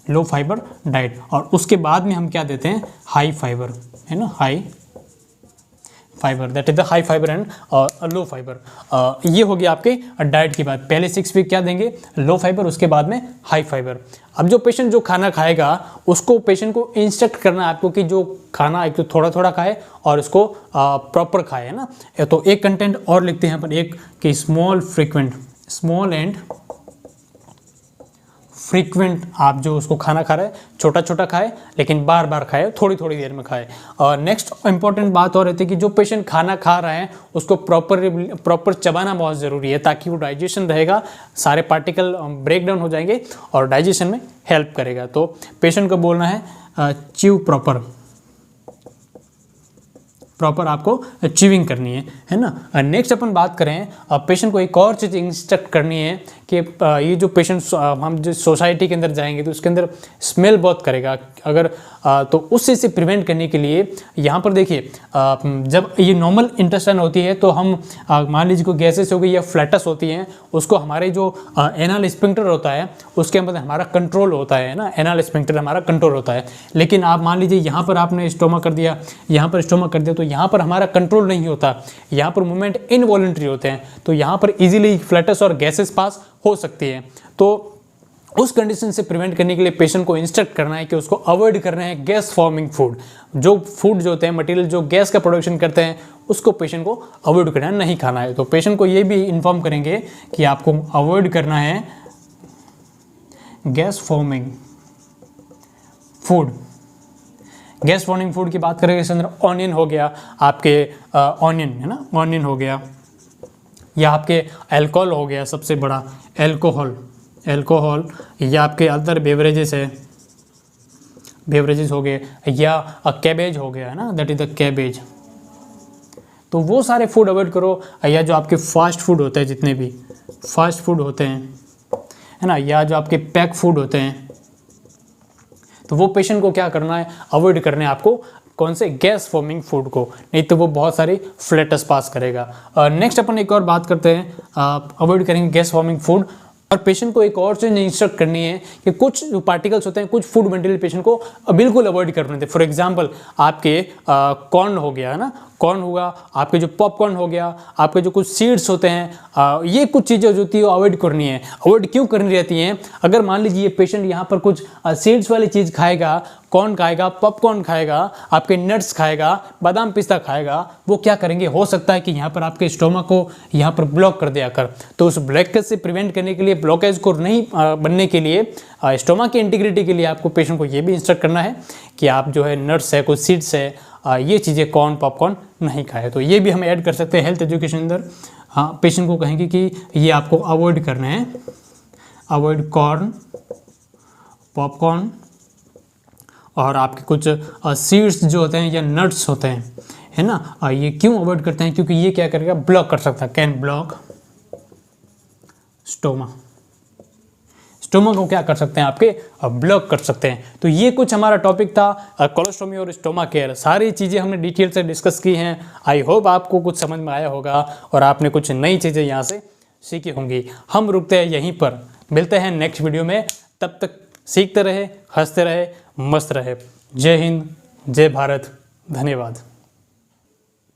लो फाइबर डाइट। और उसके बाद में हम क्या देते हैं, हाई फाइबर, है ना, high fibre, that is the high fibre and low fibre. ये हो गया आपके डाइट की बात। पहले 6 वीक क्या देंगे, लो फाइबर, उसके बाद में हाई फाइबर। अब जो पेशेंट जो खाना खाएगा उसको पेशेंट को इंस्ट्रक्ट करना है आपको कि जो खाना एक तो थोड़ा थोड़ा खाए और उसको प्रॉपर खाए, है ना। तो एक कंटेंट और लिखते हैं यहाँ पर, एक कि स्मॉल एंड फ्रीक्वेंट आप जो उसको खाना खा रहे हैं, छोटा छोटा खाए लेकिन बार बार खाए, थोड़ी थोड़ी देर में खाए। और नेक्स्ट इंपॉर्टेंट बात और रहती है कि जो पेशेंट खाना खा रहा है उसको प्रॉपर चबाना बहुत ज़रूरी है, ताकि वो डाइजेशन रहेगा, सारे पार्टिकल ब्रेक डाउन हो जाएंगे और डाइजेशन में हेल्प करेगा। तो पेशेंट को बोलना है च्यू प्रॉपर आपको च्यूइंग करनी है ना। नेक्स्ट अपन बात करें, पेशेंट को एक और चीज़ इंस्ट्रक्ट करनी है कि ये जो पेशेंट हम जो सोसाइटी के अंदर जाएंगे तो उसके अंदर स्मेल बहुत करेगा, अगर तो उससे से प्रिवेंट करने के लिए यहाँ पर देखिए, जब ये नॉर्मल इंटेस्टाइन होती है तो हम मान लीजिए कोई गैसेस हो गई या फ्लैटस होती हैं, उसको हमारे जो एनल स्फिंक्टर होता है उसके अंदर हमारा कंट्रोल होता है ना, एनल स्फिंक्टर हमारा कंट्रोल होता है। लेकिन आप मान लीजिए यहाँ पर आपने स्टोमा कर दिया, यहाँ पर स्टोमा कर दिया, तो यहाँ पर हमारा कंट्रोल नहीं होता, यहाँ पर मूवमेंट इनवॉलंटरी होते हैं, तो यहाँ पर इजीली फ्लैटस और गैसेस पास हो सकती है। तो उस कंडीशन से प्रिवेंट करने के लिए पेशेंट को इंस्ट्रक्ट करना है कि उसको अवॉइड करना है गैस फॉर्मिंग फूड। जो फूड जो होते हैं, मटेरियल जो गैस का प्रोडक्शन करते हैं, उसको पेशेंट को अवॉइड करना है, नहीं खाना है। तो पेशेंट को ये भी इन्फॉर्म करेंगे कि आपको अवॉइड करना है gas forming food. Gas forming food की बात करेंगे, इसके अंदर ऑनियन हो गया, आपके ऑनियन है ना, ऑनियन हो गया, या आपके अल्कोहल हो गया, सबसे बड़ा अल्कोहल, या आपके अदर बेवरेजेस है, बेवरेजेस हो गए, या कैबेज हो गया, है ना, दैट इज द कैबेज। तो वो सारे फूड अवॉइड करो। या जो आपके फास्ट फूड होते हैं, जितने भी फास्ट फूड होते हैं, है ना, या जो आपके पैक फूड होते हैं, तो वो पेशेंट को क्या करना है, अवॉइड करने आपको कौन से गैस फॉर्मिंग फूड को, नहीं तो वो बहुत सारी फ्लैटस पास करेगा। नेक्स्ट अपन एक और बात करते हैं, अवॉइड करेंगे गैस फॉर्मिंग फूड। और पेशेंट को एक और चीज़ इंस्ट्रक्ट करनी है कि कुछ जो पार्टिकल्स होते हैं, कुछ फूड मटेरियल पेशेंट को बिल्कुल अवॉइड करने थे। फॉर एग्जांपल आपके कॉर्न हो गया, है ना, कॉर्न होगा, आपके जो पॉपकॉर्न हो गया, आपके जो कुछ सीड्स होते हैं, ये कुछ चीज़ें जो होती है वो अवॉइड करनी है। अवॉइड क्यों करनी रहती हैं, अगर मान लीजिए ये पेशेंट यहाँ पर कुछ सीड्स वाली चीज़ खाएगा, कॉर्न खाएगा, पॉपकॉर्न खाएगा, आपके नट्स खाएगा, बादाम पिस्ता खाएगा, वो क्या करेंगे, हो सकता है कि यहाँ पर आपके स्टोमक को यहाँ पर ब्लॉक कर दिया कर। तो उस ब्लॉकेज से प्रिवेंट करने के लिए, ब्लॉकेज को नहीं बनने के लिए, स्टोमक की इंटीग्रिटी के लिए आपको पेशेंट को ये भी इंस्ट्रक्ट करना है कि आप जो है नट्स है, कुछ सीड्स है, ये चीज़ें कॉर्न पॉपकॉर्न नहीं खाए। तो ये भी हम ऐड कर सकते हैं हेल्थ एजुकेशन अंदर। हाँ, पेशेंट को कहेंगे कि ये आपको अवॉइड करना है, अवॉइड कॉर्न पॉपकॉर्न और आपके कुछ सीड्स जो होते हैं या नट्स होते हैं, है ना। ये क्यों अवॉइड करते हैं, क्योंकि ये क्या करेगा, ब्लॉक कर सकता है, कैन ब्लॉक स्टोमा। स्टोमा को क्या कर सकते हैं, आपके ब्लॉक कर सकते हैं। तो ये कुछ हमारा टॉपिक था कोलोस्टोमी और स्टोमा केयर। सारी चीज़ें हमने डिटेल से डिस्कस की हैं। आई होप आपको कुछ समझ में आया होगा और आपने कुछ नई चीज़ें यहाँ से सीखी होंगी। हम रुकते हैं यहीं पर, मिलते हैं नेक्स्ट वीडियो में। तब तक सीखते रहे, हंसते रहे, मस्त रहे। जय हिंद, जय भारत, धन्यवाद।